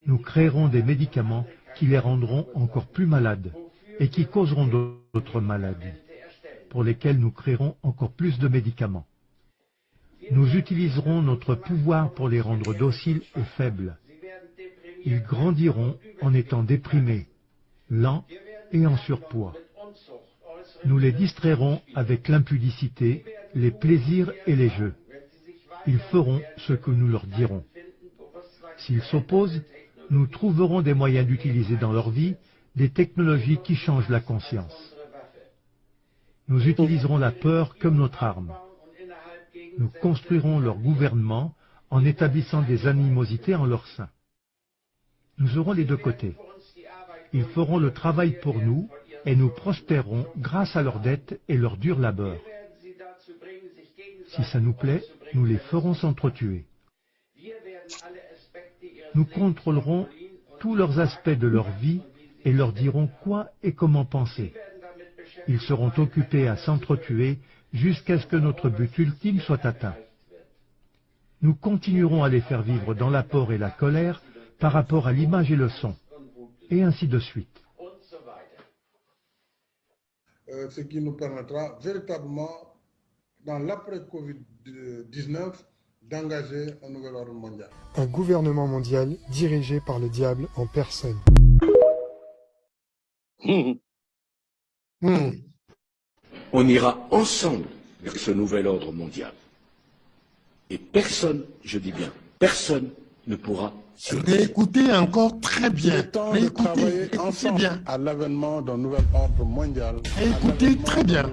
nous créerons des médicaments qui les rendront encore plus malades et qui causeront d'autres maladies, pour lesquelles nous créerons encore plus de médicaments. Nous utiliserons notre pouvoir pour les rendre dociles et faibles. Ils grandiront en étant déprimés, lents et en surpoids. Nous les distrairons avec l'impudicité, les plaisirs et les jeux. Ils feront ce que nous leur dirons. S'ils s'opposent, nous trouverons des moyens d'utiliser dans leur vie des technologies qui changent la conscience. Nous utiliserons la peur comme notre arme. Nous construirons leur gouvernement en établissant des animosités en leur sein. Nous aurons les deux côtés. Ils feront le travail pour nous et nous prospérerons grâce à leurs dettes et leur dur labeur. Si ça nous plaît, nous les ferons s'entretuer. Nous contrôlerons tous leurs aspects de leur vie et leur dirons quoi et comment penser. Ils seront occupés à s'entretuer jusqu'à ce que notre but ultime soit atteint. Nous continuerons à les faire vivre dans la peur et la colère par rapport à l'image et le son, et ainsi de suite. Ce qui nous permettra véritablement, dans l'après-Covid-19, d'engager un nouvel ordre mondial. Un gouvernement mondial dirigé par le diable en personne. On ira ensemble vers ce nouvel ordre mondial. Et personne, je dis bien, personne ne pourra s'y opposer. Réécoutez encore très bien. Il est temps de travailler Écoutez ensemble bien. à l'avènement d'un nouvel ordre mondial. Écoutez très bien.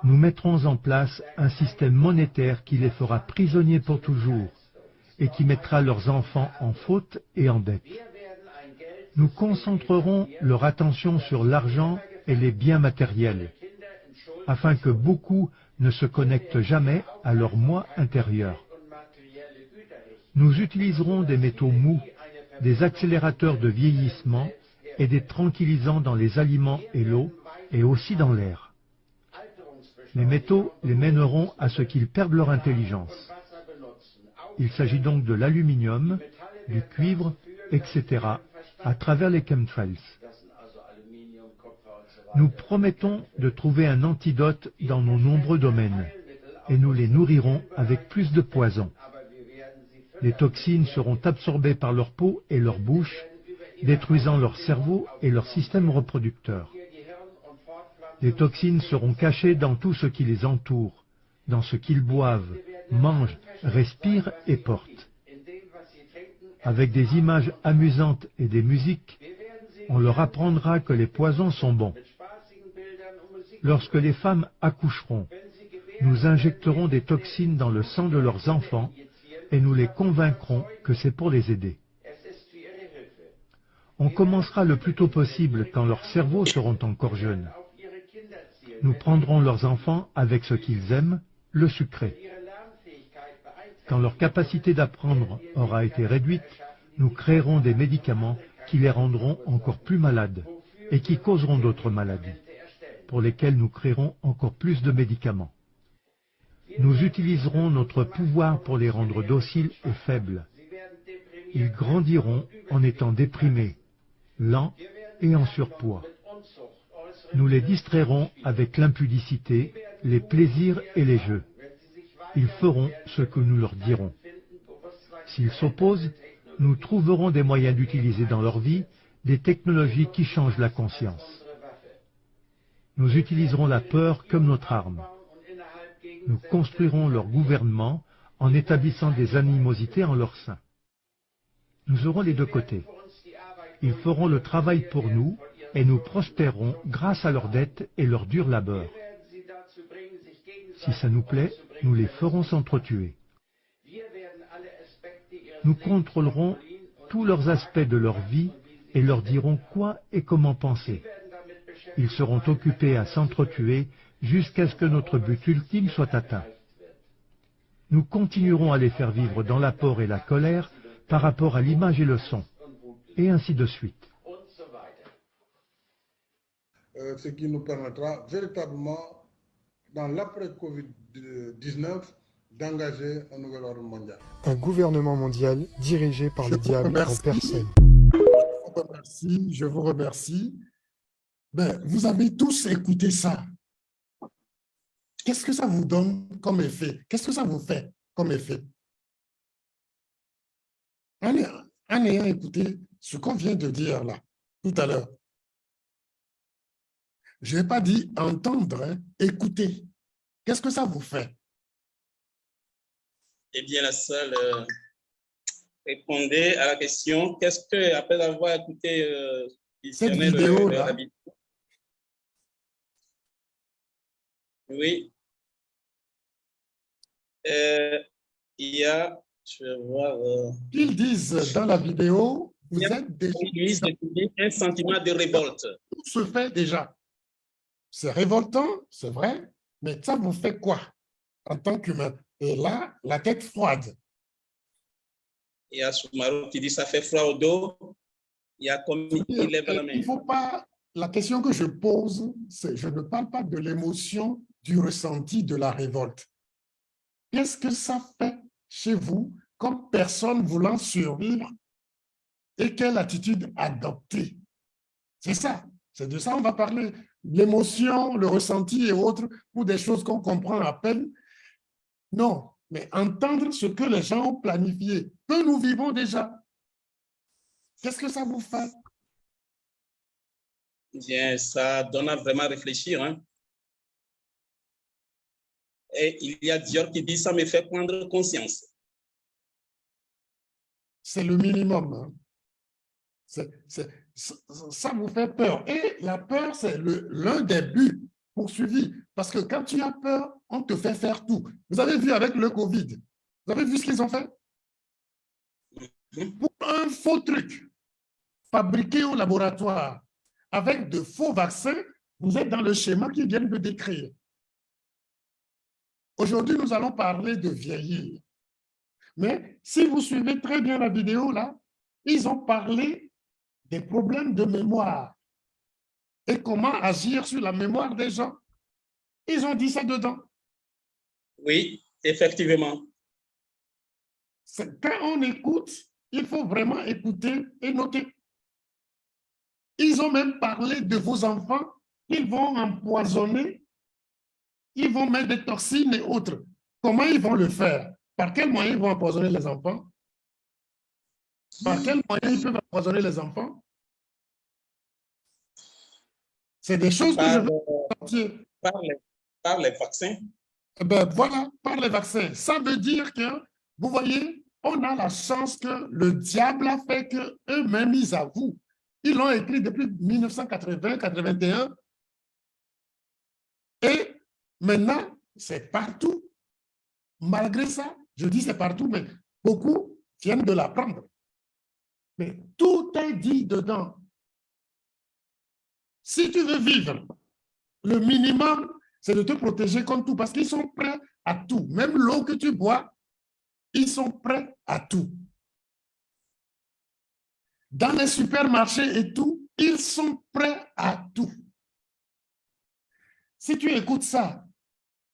Nous mettrons en place un système monétaire qui les fera prisonniers pour toujours et qui mettra leurs enfants en faute et en dette. Nous concentrerons leur attention sur l'argent et les biens matériels, afin que beaucoup ne se connectent jamais à leur moi intérieur. Nous utiliserons des métaux mous, des accélérateurs de vieillissement et des tranquillisants dans les aliments et l'eau, et aussi dans l'air. Les métaux les mèneront à ce qu'ils perdent leur intelligence. Il s'agit donc de l'aluminium, du cuivre, etc., à travers les chemtrails. Nous promettons de trouver un antidote dans nos nombreux domaines, et nous les nourrirons avec plus de poison. Les toxines seront absorbées par leur peau et leur bouche, détruisant leur cerveau et leur système reproducteur. Les toxines seront cachées dans tout ce qui les entoure, dans ce qu'ils boivent, mangent, respirent et portent. Avec des images amusantes et des musiques, on leur apprendra que les poisons sont bons. Lorsque les femmes accoucheront, nous injecterons des toxines dans le sang de leurs enfants et nous les convaincrons que c'est pour les aider. On commencera le plus tôt possible quand leurs cerveaux seront encore jeunes. Nous prendrons leurs enfants avec ce qu'ils aiment, le sucré. Quand leur capacité d'apprendre aura été réduite, nous créerons des médicaments qui les rendront encore plus malades et qui causeront d'autres maladies, pour lesquelles nous créerons encore plus de médicaments. Nous utiliserons notre pouvoir pour les rendre dociles et faibles. Ils grandiront en étant déprimés, lents et en surpoids. Nous les distrairons avec l'impudicité, les plaisirs et les jeux. Ils feront ce que nous leur dirons. S'ils s'opposent, nous trouverons des moyens d'utiliser dans leur vie des technologies qui changent la conscience. Nous utiliserons la peur comme notre arme. Nous construirons leur gouvernement en établissant des animosités en leur sein. Nous aurons les deux côtés. Ils feront le travail pour nous et nous prospérerons grâce à leurs dettes et leur dur labeur. Si ça nous plaît, nous les ferons s'entretuer. Nous contrôlerons tous leurs aspects de leur vie et leur dirons quoi et comment penser. Ils seront occupés à s'entretuer jusqu'à ce que notre but ultime soit atteint. Nous continuerons à les faire vivre dans la peur et la colère par rapport à l'image et le son, et ainsi de suite. Ce qui nous permettra véritablement, dans l'après-Covid-19, d'engager un nouvel ordre mondial. Un gouvernement mondial dirigé par le diable en personne. Je vous remercie. Ben, vous avez tous écouté ça. Qu'est-ce que ça vous donne comme effet? Qu'est-ce que ça vous fait comme effet? En ayant écouté ce qu'on vient de dire là, tout à l'heure, je n'ai pas dit entendre, hein, écouter. Qu'est-ce que ça vous fait? Eh bien, la salle répondait à la question, qu'est-ce que, après avoir écouté, Cette vidéo-là, la vidéo, oui, il y a, je vais voir, ils disent dans la vidéo, vous il y a êtes déjà, un sentiment de révolte. tout se fait déjà. C'est révoltant, c'est vrai, mais ça vous fait quoi en tant qu'humain? Et là, la tête froide. Il y a Soumarou qui dit ça fait froid au dos. Il y a comme il lève la main. Il faut pas, la question que je pose, c'est, je ne parle pas de l'émotion, du ressenti de la révolte. Qu'est-ce que ça fait chez vous comme personne voulant survivre et quelle attitude adopter? C'est ça, c'est de ça qu'on va parler. L'émotion, le ressenti et autres, pour des choses qu'on comprend à peine. Non, mais entendre ce que les gens ont planifié, que nous vivons déjà. Qu'est-ce que ça vous fait? Bien, ça donne à vraiment réfléchir. Hein. Et il y a Dior qui dit ça me fait prendre conscience. C'est le minimum. Hein. Ça vous fait peur. Et la peur, c'est l'un des buts poursuivis. Parce que quand tu as peur, on te fait faire tout. Vous avez vu avec le Covid, vous avez vu ce qu'ils ont fait? Pour un faux truc fabriqué au laboratoire avec de faux vaccins, vous êtes dans le schéma qu'ils viennent de décrire. Aujourd'hui, nous allons parler de vieillir. Mais si vous suivez très bien la vidéo, là, ils ont parlé des problèmes de mémoire et comment agir sur la mémoire des gens. Ils ont dit ça dedans. Oui, effectivement. Quand on écoute, il faut vraiment écouter et noter. Ils ont même parlé de vos enfants qu'ils vont empoisonner, ils vont mettre des toxines et autres. Comment ils vont le faire? Par quels moyens ils vont empoisonner les enfants? Par quels moyens ils peuvent empoisonner les enfants? C'est des choses que je veux sortir. Par les vaccins. Ben voilà, par les vaccins. Ça veut dire que, vous voyez, on a la chance que le diable a fait qu'eux-mêmes, ils avouent. Ils l'ont écrit depuis 1980-81. Et maintenant, c'est partout. Malgré ça, je dis c'est partout, mais beaucoup viennent de l'apprendre. Mais tout est dit dedans. Si tu veux vivre, le minimum, c'est de te protéger contre tout, parce qu'ils sont prêts à tout. Même l'eau que tu bois, ils sont prêts à tout. Dans les supermarchés et tout, ils sont prêts à tout. Si tu écoutes ça,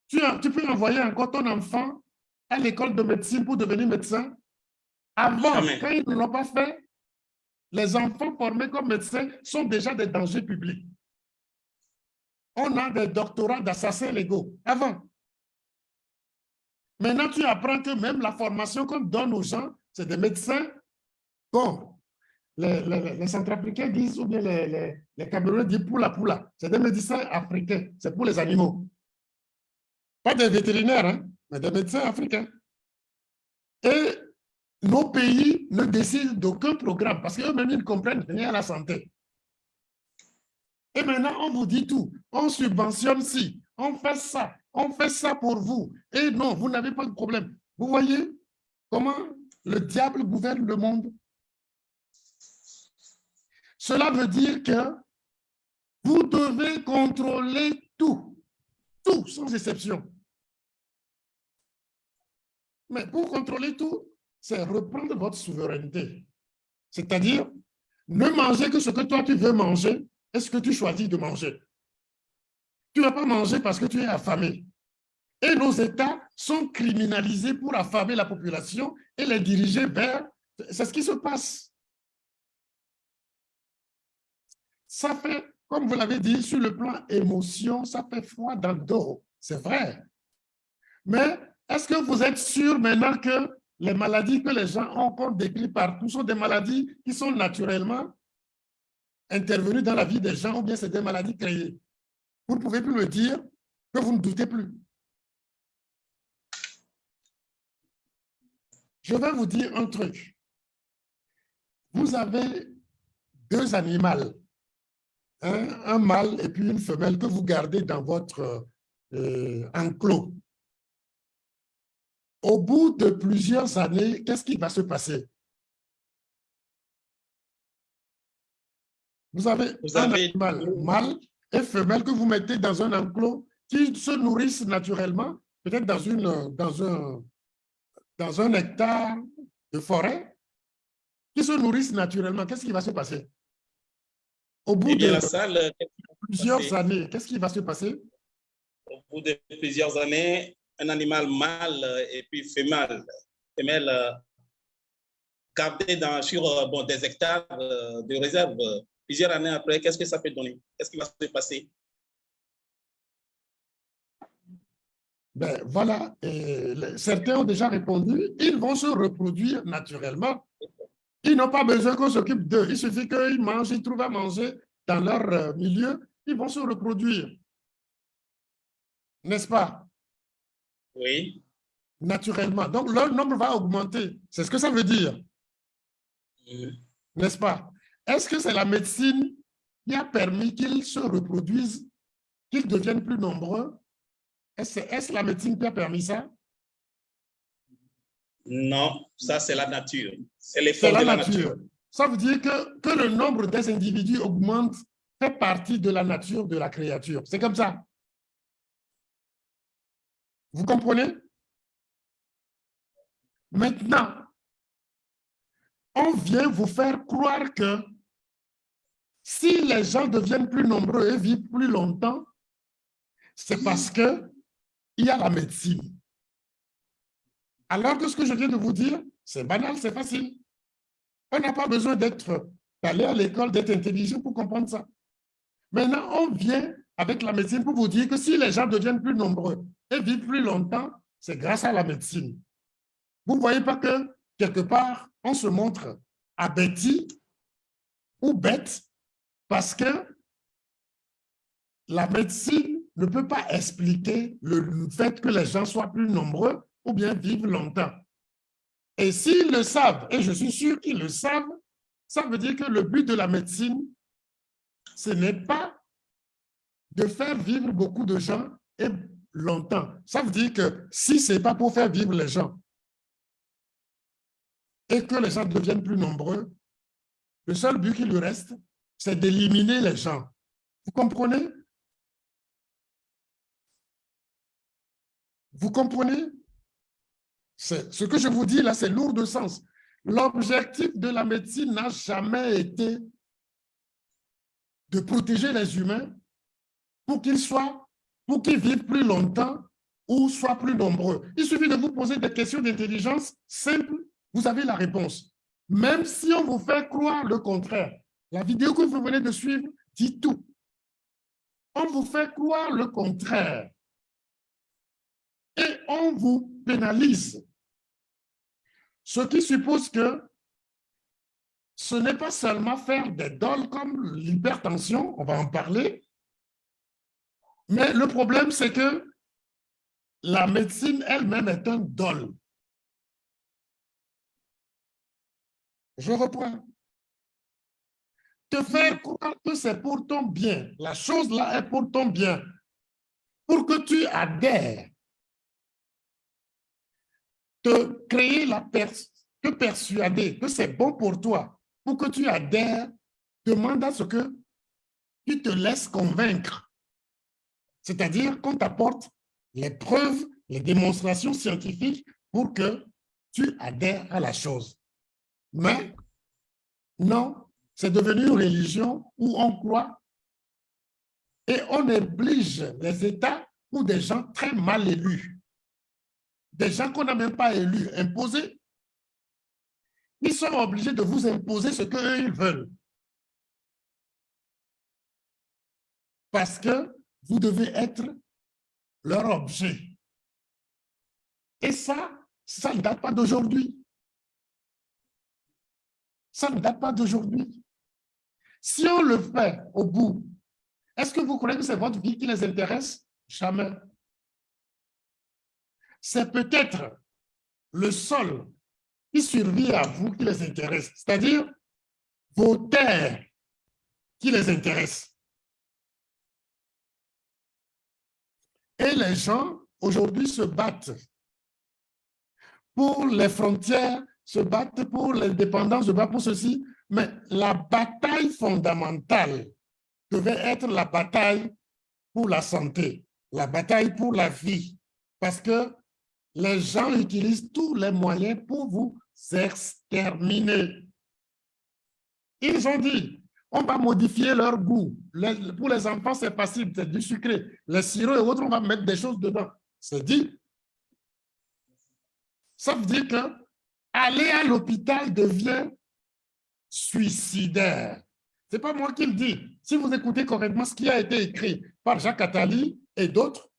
tu peux envoyer encore ton enfant à l'école de médecine pour devenir médecin. Avant, Amen. quand ils ne l'ont pas fait, les enfants formés comme médecins sont déjà des dangers publics. On a des doctorats d'assassins légaux avant. Maintenant, tu apprends que même la formation qu'on donne aux gens, c'est des médecins. Bon, les Centrafricains disent, ou bien les Camerounais disent poula. C'est des médecins africains, c'est pour les animaux. Pas des vétérinaires, hein, mais des médecins africains. Et nos pays ne décident d'aucun programme parce qu'eux-mêmes, ils ne comprennent rien à la santé. Et maintenant, on vous dit tout. On subventionne ci, on fait ça pour vous. Et non, vous n'avez pas de problème. Vous voyez comment le diable gouverne le monde? Cela veut dire que vous devez contrôler tout, tout, sans exception. Mais pour contrôler tout, c'est reprendre votre souveraineté. C'est-à-dire, ne manger que ce que toi tu veux manger et ce que tu choisis de manger. Tu ne vas pas manger parce que tu es affamé. Et nos États sont criminalisés pour affamer la population et les diriger vers... C'est ce qui se passe. Ça fait, comme vous l'avez dit, sur le plan émotion, ça fait froid dans le dos. C'est vrai. Mais est-ce que vous êtes sûr maintenant que les maladies que les gens ont qu'on décrit partout sont des maladies qui sont naturellement intervenues dans la vie des gens ou bien c'est des maladies créées? Vous ne pouvez plus me dire que vous ne doutez plus. Je vais vous dire un truc. Vous avez deux animaux, un mâle et puis une femelle que vous gardez dans votre enclos. Au bout de plusieurs années, qu'est-ce qui va se passer? Vous avez un animal mâle et femelle que vous mettez dans un enclos qui se nourrissent naturellement, peut-être dans un hectare de forêt, qui se nourrissent naturellement. Qu'est-ce qui va se passer? Au bout de plusieurs années, qu'est-ce qui va se passer? Au bout de plusieurs années, un animal mâle et puis femelle gardé sur des hectares de réserve. Plusieurs années après, qu'est-ce que ça peut donner? Qu'est-ce qui va se passer? Ben, voilà, certains ont déjà répondu, ils vont se reproduire naturellement. Ils n'ont pas besoin qu'on s'occupe d'eux. Il suffit qu'ils mangent, ils trouvent à manger dans leur milieu, ils vont se reproduire. N'est-ce pas? Oui. Naturellement. Donc, leur nombre va augmenter. C'est ce que ça veut dire. N'est-ce pas? Est-ce que c'est la médecine qui a permis qu'ils se reproduisent, qu'ils deviennent plus nombreux? Est-ce la médecine qui a permis ça? Non, ça c'est la nature. C'est l'effort de la nature. Ça veut dire que le nombre des individus augmente, fait partie de la nature de la créature. C'est comme ça. Vous comprenez? Maintenant, on vient vous faire croire que si les gens deviennent plus nombreux et vivent plus longtemps, c'est parce qu'il y a la médecine. Alors que ce que je viens de vous dire, c'est banal, c'est facile. On n'a pas besoin d'aller à l'école, d'être intelligent pour comprendre ça. Maintenant, on vient avec la médecine pour vous dire que si les gens deviennent plus nombreux et vivent plus longtemps, c'est grâce à la médecine. Vous ne voyez pas que, quelque part, on se montre abéti ou bête parce que la médecine ne peut pas expliquer le fait que les gens soient plus nombreux ou bien vivent longtemps. Et s'ils le savent, et je suis sûr qu'ils le savent, ça veut dire que le but de la médecine, ce n'est pas de faire vivre beaucoup de gens et longtemps. Ça veut dire que si ce n'est pas pour faire vivre les gens et que les gens deviennent plus nombreux, le seul but qui lui reste, c'est d'éliminer les gens. Vous comprenez? Vous comprenez? Ce que je vous dis là, c'est lourd de sens. L'objectif de la médecine n'a jamais été de protéger les humains pour qu'ils vivent plus longtemps ou soient plus nombreux. Il suffit de vous poser des questions d'intelligence simples, vous avez la réponse. Même si on vous fait croire le contraire, la vidéo que vous venez de suivre dit tout. On vous fait croire le contraire et on vous pénalise. Ce qui suppose que ce n'est pas seulement faire des doles comme l'hypertension, on va en parler, mais le problème, c'est que la médecine elle-même est un dol. Je reprends. Te faire croire que c'est pour ton bien, la chose là est pour ton bien, pour que tu adhères, te créer te persuader que c'est bon pour toi, pour que tu adhères, demande à ce que tu te laisses convaincre. C'est-à-dire qu'on t'apporte les preuves, les démonstrations scientifiques pour que tu adhères à la chose. Mais non, c'est devenu une religion où on croit et on oblige les États ou des gens très mal élus, des gens qu'on n'a même pas élus, imposés. Ils sont obligés de vous imposer ce qu'eux, ils veulent. Parce que vous devez être leur objet. Et ça ne date pas d'aujourd'hui. Ça ne date pas d'aujourd'hui. Si on le fait au bout, est-ce que vous croyez que c'est votre vie qui les intéresse? Jamais. C'est peut-être le sol qui survit à vous qui les intéresse, c'est-à-dire vos terres qui les intéressent. Et les gens, aujourd'hui, se battent pour les frontières, se battent pour l'indépendance, se battent pour ceci, mais la bataille fondamentale devait être la bataille pour la santé, la bataille pour la vie, parce que les gens utilisent tous les moyens pour vous exterminer. Ils ont dit, on va modifier leur goût. Pour les enfants, c'est facile, c'est du sucré. Les sirops et autres, on va mettre des choses dedans. C'est dit. Ça veut dire que aller à l'hôpital devient suicidaire. Ce n'est pas moi qui le dis. Si vous écoutez correctement ce qui a été écrit par Jacques Attali et d'autres,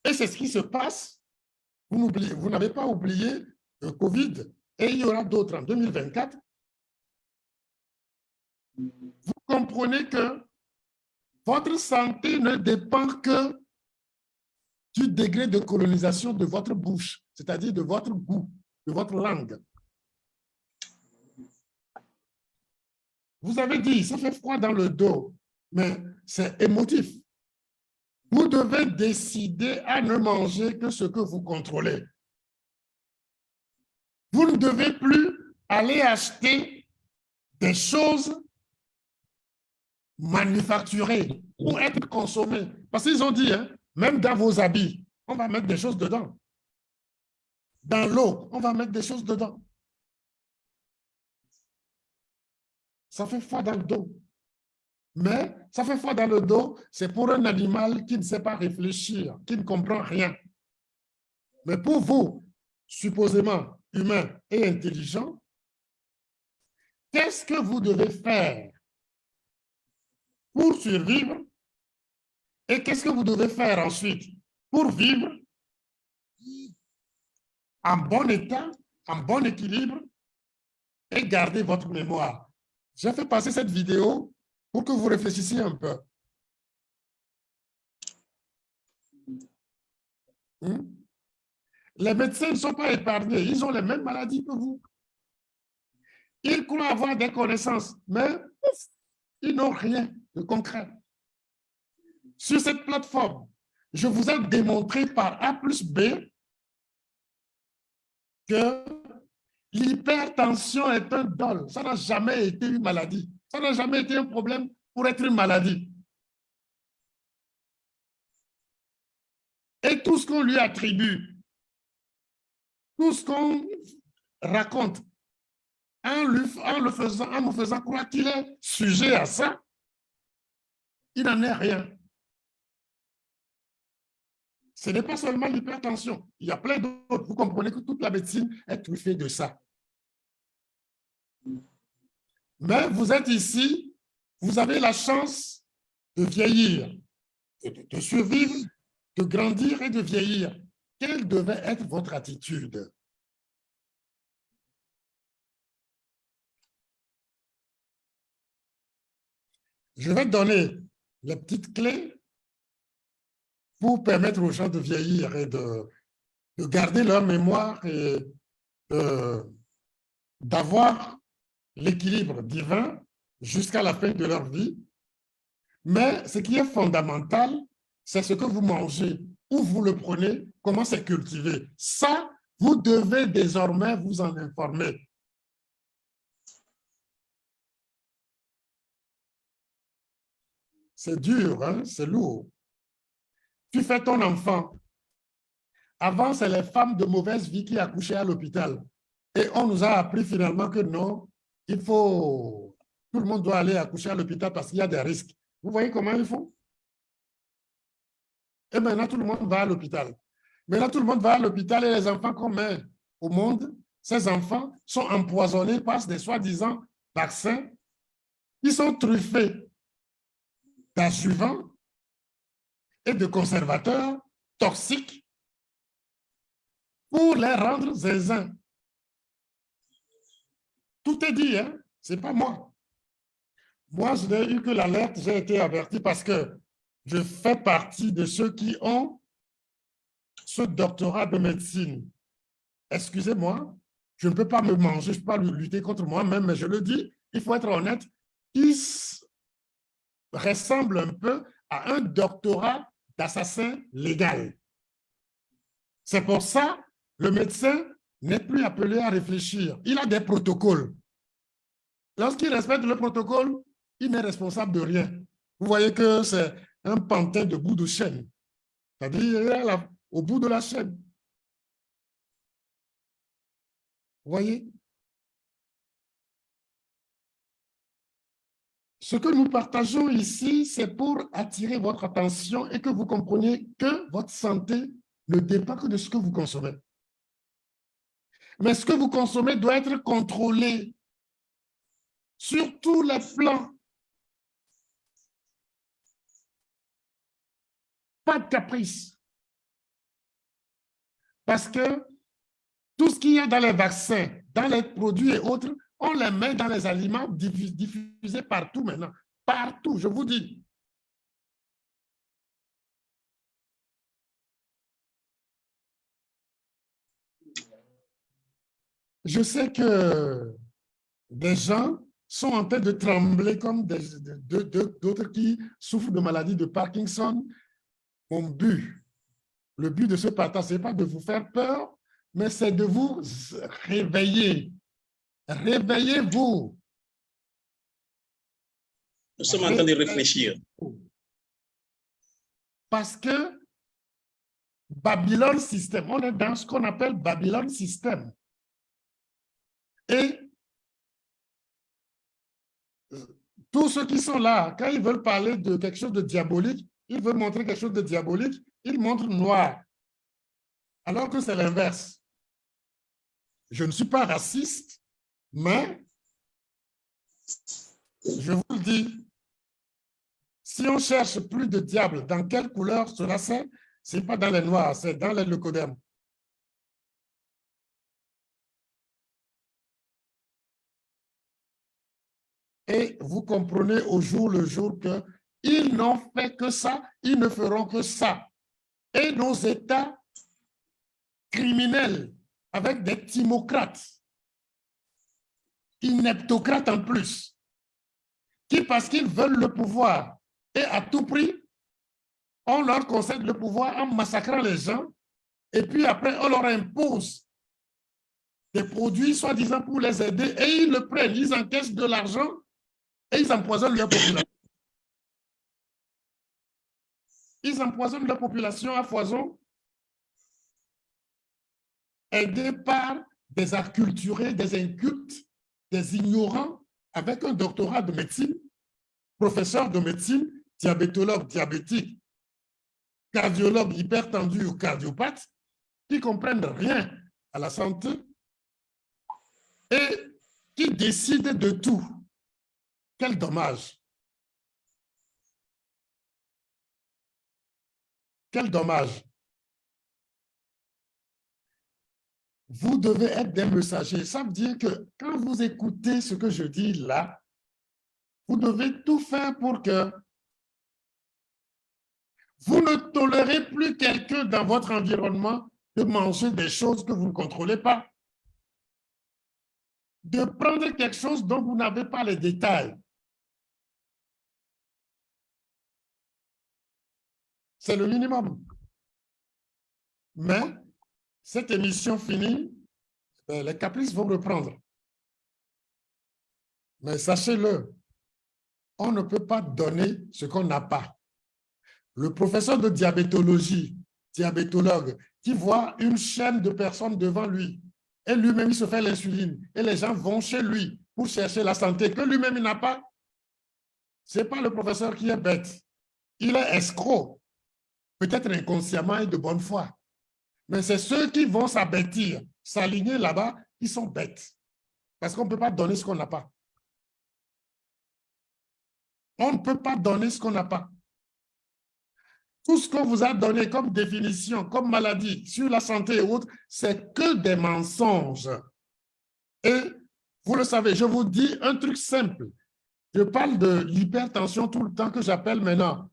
et c'est ce qui se passe, vous n'avez pas oublié le Covid, et il y aura d'autres en 2024. Vous comprenez que votre santé ne dépend que du degré de colonisation de votre bouche, c'est-à-dire de votre goût, de votre langue. Vous avez dit, ça fait froid dans le dos, mais c'est émotif. Vous devez décider à ne manger que ce que vous contrôlez. Vous ne devez plus aller acheter des choses manufacturées pour être consommées. Parce qu'ils ont dit, hein, même dans vos habits, on va mettre des choses dedans. Dans l'eau, on va mettre des choses dedans. Ça fait froid dans le dos. Mais ça fait froid dans le dos, c'est pour un animal qui ne sait pas réfléchir, qui ne comprend rien. Mais pour vous, supposément humain et intelligent, qu'est-ce que vous devez faire pour survivre et qu'est-ce que vous devez faire ensuite pour vivre en bon état, en bon équilibre et garder votre mémoire. J'ai fait passer cette vidéo pour que vous réfléchissiez un peu. Les médecins ne sont pas épargnés, ils ont les mêmes maladies que vous. Ils croient avoir des connaissances, mais ils n'ont rien de concret. Sur cette plateforme, je vous ai démontré par A plus B que l'hypertension est un dol. Ça n'a jamais été une maladie. Ça n'a jamais été un problème pour être une maladie. Et tout ce qu'on lui attribue, tout ce qu'on raconte, en nous faisant croire qu'il est sujet à ça, il n'en est rien. Ce n'est pas seulement l'hypertension. Il y a plein d'autres. Vous comprenez que toute la médecine est truffée de ça. Mais vous êtes ici, vous avez la chance de vieillir, de survivre, de grandir et de vieillir. Quelle devait être votre attitude? Je vais donner les petites clés pour permettre aux gens de vieillir et de garder leur mémoire et d'avoir l'équilibre divin jusqu'à la fin de leur vie. Mais ce qui est fondamental, c'est ce que vous mangez, où vous le prenez, comment c'est cultivé. Ça, vous devez désormais vous en informer. C'est dur, hein? C'est lourd. Tu fais ton enfant. Avant, c'est les femmes de mauvaise vie qui accouchaient à l'hôpital. Et on nous a appris finalement que non, tout le monde doit aller accoucher à l'hôpital parce qu'il y a des risques. Vous voyez comment ils font? Et maintenant, tout le monde va à l'hôpital. Maintenant, tout le monde va à l'hôpital et les enfants qu'on met au monde, ces enfants sont empoisonnés par des soi-disant vaccins. Ils sont truffés d'adjuvants et de conservateurs toxiques pour les rendre zinzins. Tout est dit, hein? Ce n'est pas moi. Moi, je n'ai eu que l'alerte, j'ai été averti parce que je fais partie de ceux qui ont ce doctorat de médecine. Excusez-moi, je ne peux pas me manger, je ne peux pas lutter contre moi-même, mais je le dis, il faut être honnête, qui ressemble un peu à un doctorat d'assassin légal. C'est pour ça que le médecin n'est plus appelé à réfléchir. Il a des protocoles. Lorsqu'il respecte le protocole, il n'est responsable de rien. Vous voyez que c'est un pantin de bout de chaîne. C'est-à-dire au bout de la chaîne. Vous voyez? Ce que nous partageons ici, c'est pour attirer votre attention et que vous compreniez que votre santé ne dépend que de ce que vous consommez. Mais ce que vous consommez doit être contrôlé sur tous les plans. Pas de caprice. Parce que tout ce qu'il y a dans les vaccins, dans les produits et autres, on les met dans les aliments diffusés partout maintenant. Partout, je vous dis. Je sais que des gens sont en train de trembler comme d'autres qui souffrent de maladie de Parkinson. Mon but, le but de ce partage, ce n'est pas de vous faire peur, mais c'est de vous réveiller. Réveillez-vous. Nous sommes en train de réfléchir. Parce que Babylone System, on est dans ce qu'on appelle Babylone System. Et tous ceux qui sont là, quand ils veulent parler de quelque chose de diabolique, ils veulent montrer quelque chose de diabolique, ils montrent noir. Alors que c'est l'inverse. Je ne suis pas raciste, mais je vous le dis, si on cherche plus de diable, dans quelle couleur cela c'est? Ce n'est pas dans les noirs, c'est dans les leucodermes. Et vous comprenez au jour le jour qu'ils n'ont fait que ça, ils ne feront que ça. Et nos États criminels, avec des timocrates, ineptocrates en plus, qui, parce qu'ils veulent le pouvoir et à tout prix, on leur concède le pouvoir en massacrant les gens, et puis après, on leur impose des produits soi-disant pour les aider, et ils le prennent, ils encaissent de l'argent, et ils empoisonnent leur population. Ils empoisonnent leur population à foison, aidés par des acculturés, des incultes, des ignorants, avec un doctorat de médecine, professeur de médecine, diabétologue, diabétique, cardiologue, hypertendu ou cardiopathe, qui ne comprennent rien à la santé et qui décident de tout. Quel dommage! Quel dommage! Vous devez être des messagers. Ça veut dire que quand vous écoutez ce que je dis là, vous devez tout faire pour que vous ne tolérez plus quelqu'un dans votre environnement de manger des choses que vous ne contrôlez pas, de prendre quelque chose dont vous n'avez pas les détails. C'est le minimum. Mais cette émission finie, les caprices vont reprendre. Mais sachez-le, on ne peut pas donner ce qu'on n'a pas. Le professeur de diabétologie, diabétologue, qui voit une chaîne de personnes devant lui, et lui-même il se fait l'insuline, et les gens vont chez lui pour chercher la santé que lui-même il n'a pas. Ce n'est pas le professeur qui est bête, il est escroc. peut-être inconsciemment et de bonne foi. Mais c'est ceux qui vont s'abêtir, s'aligner là-bas, qui sont bêtes. Parce qu'on ne peut pas donner ce qu'on n'a pas. On ne peut pas donner ce qu'on n'a pas. Tout ce qu'on vous a donné comme définition, comme maladie, sur la santé et autres, c'est que des mensonges. Et vous le savez, je vous dis un truc simple. Je parle de l'hypertension tout le temps que j'appelle maintenant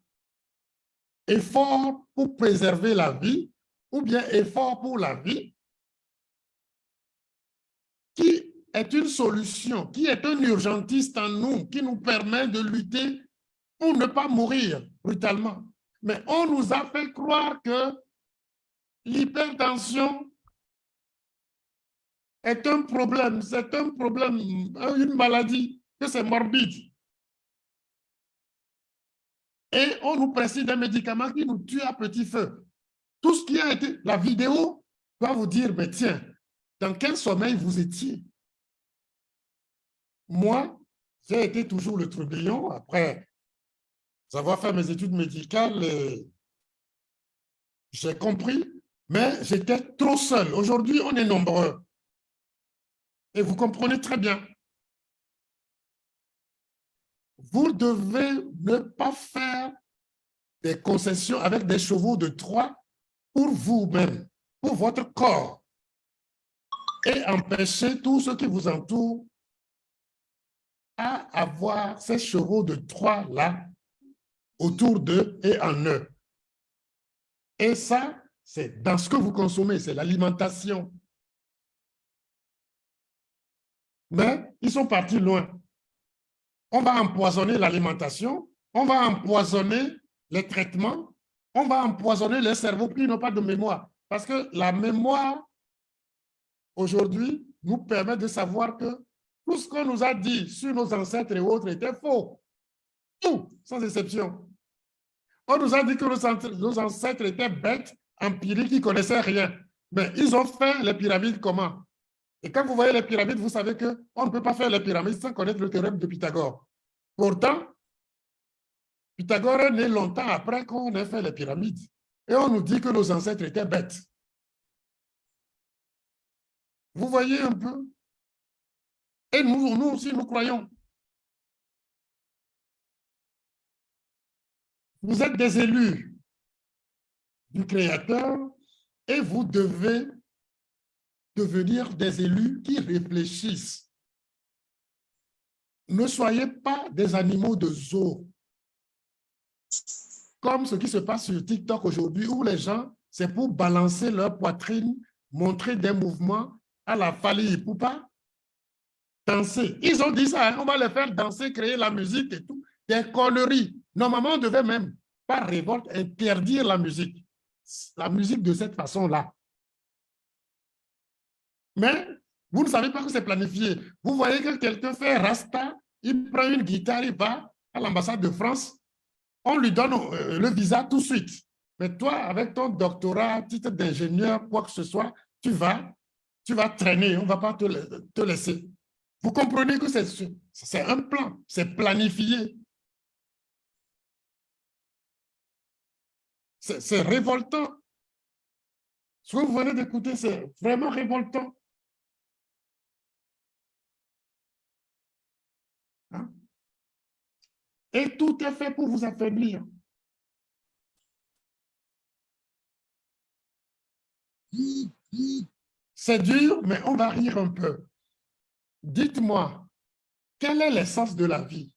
effort pour préserver la vie ou bien effort pour la vie, qui est une solution, qui est un urgentiste en nous, qui nous permet de lutter pour ne pas mourir brutalement. Mais on nous a fait croire que l'hypertension est un problème, c'est un problème, une maladie, que c'est morbide. Et on nous prescrit des médicaments qui nous tuent à petit feu. Tout ce qui a été, la vidéo va vous dire, mais tiens, dans quel sommeil vous étiez? Moi, j'ai été toujours le trublion après avoir fait mes études médicales. J'ai compris, mais j'étais trop seul. Aujourd'hui, on est nombreux. Et vous comprenez très bien. Vous devez ne pas faire des concessions avec des chevaux de Troie pour vous-même, pour votre corps, et empêcher tous ceux qui vous entourent à avoir ces chevaux de Troie-là autour d'eux et en eux. Et ça, c'est dans ce que vous consommez, c'est l'alimentation. Mais ils sont partis loin. On va empoisonner l'alimentation, on va empoisonner les traitements, on va empoisonner les cerveaux qui n'ont pas de mémoire. Parce que la mémoire, aujourd'hui, nous permet de savoir que tout ce qu'on nous a dit sur nos ancêtres et autres était faux. Tout, sans exception. On nous a dit que nos ancêtres étaient bêtes, empiriques, qui ne connaissaient rien. Mais ils ont fait les pyramides comment? Et quand vous voyez les pyramides, vous savez qu'on ne peut pas faire les pyramides sans connaître le théorème de Pythagore. Pourtant, Pythagore est né longtemps après qu'on ait fait les pyramides. Et on nous dit que nos ancêtres étaient bêtes. Vous voyez un peu? Et nous aussi, nous croyons. Vous êtes des élus du Créateur et vous devez devenir des élus qui réfléchissent. Ne soyez pas des animaux de zoo. Comme ce qui se passe sur TikTok aujourd'hui, où les gens, c'est pour balancer leur poitrine, montrer des mouvements à la Fally Ipupa, danser. Ils ont dit ça, hein, on va les faire danser, créer la musique et tout. Des conneries. Normalement, on devait même, par révolte, interdire la musique. La musique de cette façon-là. Mais vous ne savez pas que c'est planifié. Vous voyez que quelqu'un fait Rasta, il prend une guitare, il va à l'ambassade de France, on lui donne le visa tout de suite. Mais toi, avec ton doctorat, titre d'ingénieur, quoi que ce soit, tu vas traîner, on ne va pas te laisser. Vous comprenez que c'est un plan, c'est planifié. C'est révoltant. Ce que vous venez d'écouter, c'est vraiment révoltant. Hein? Et tout est fait pour vous affaiblir. C'est dur, mais on va rire un peu. Dites-moi, quel est l'essence de la vie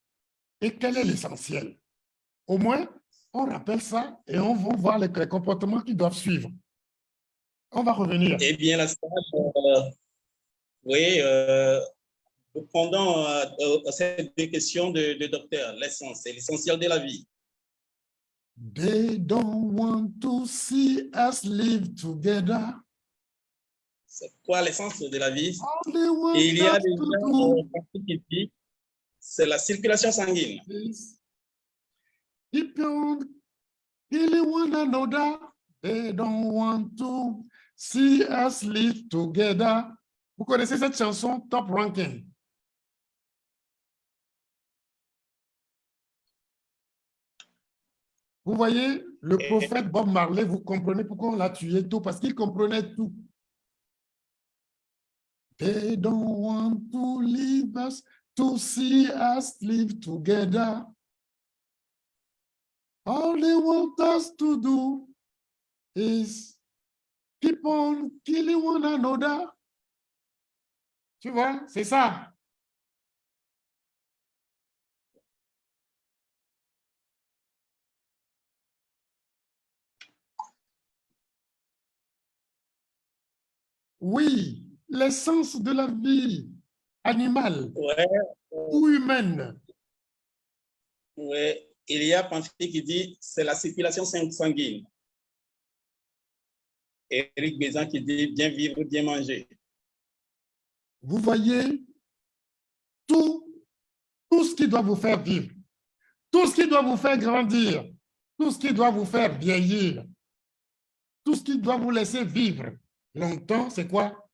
et quel est l'essentiel? Au moins, on rappelle ça et on va voir les comportements qui doivent suivre. On va revenir. Eh bien, la stage, oui, répondons à ces deux questions de docteur. L'essence, c'est l'essentiel de la vie. They don't want to see us live together. C'est quoi l'essence de la vie? All they want Et il y a us des to gens do qui disent, c'est la circulation sanguine. is keep on killing one another. They don't want to see us live together. Vous connaissez cette chanson Top Ranking? Vous voyez, le prophète Bob Marley, vous comprenez pourquoi on l'a tué tôt? Parce qu'il comprenait tout. They don't want to leave us, to see us live together. All they want us to do is keep on killing one another. Tu vois, c'est ça. Oui, l'essence de la vie animale Ouais, ou humaine. ouais. Il y a Pamphile qui dit c'est la circulation sanguine. Éric Bézan qui dit bien vivre, bien manger. Vous voyez, tout ce qui doit vous faire vivre, tout ce qui doit vous faire grandir, tout ce qui doit vous faire vieillir, tout ce qui doit vous laisser vivre longtemps, c'est quoi?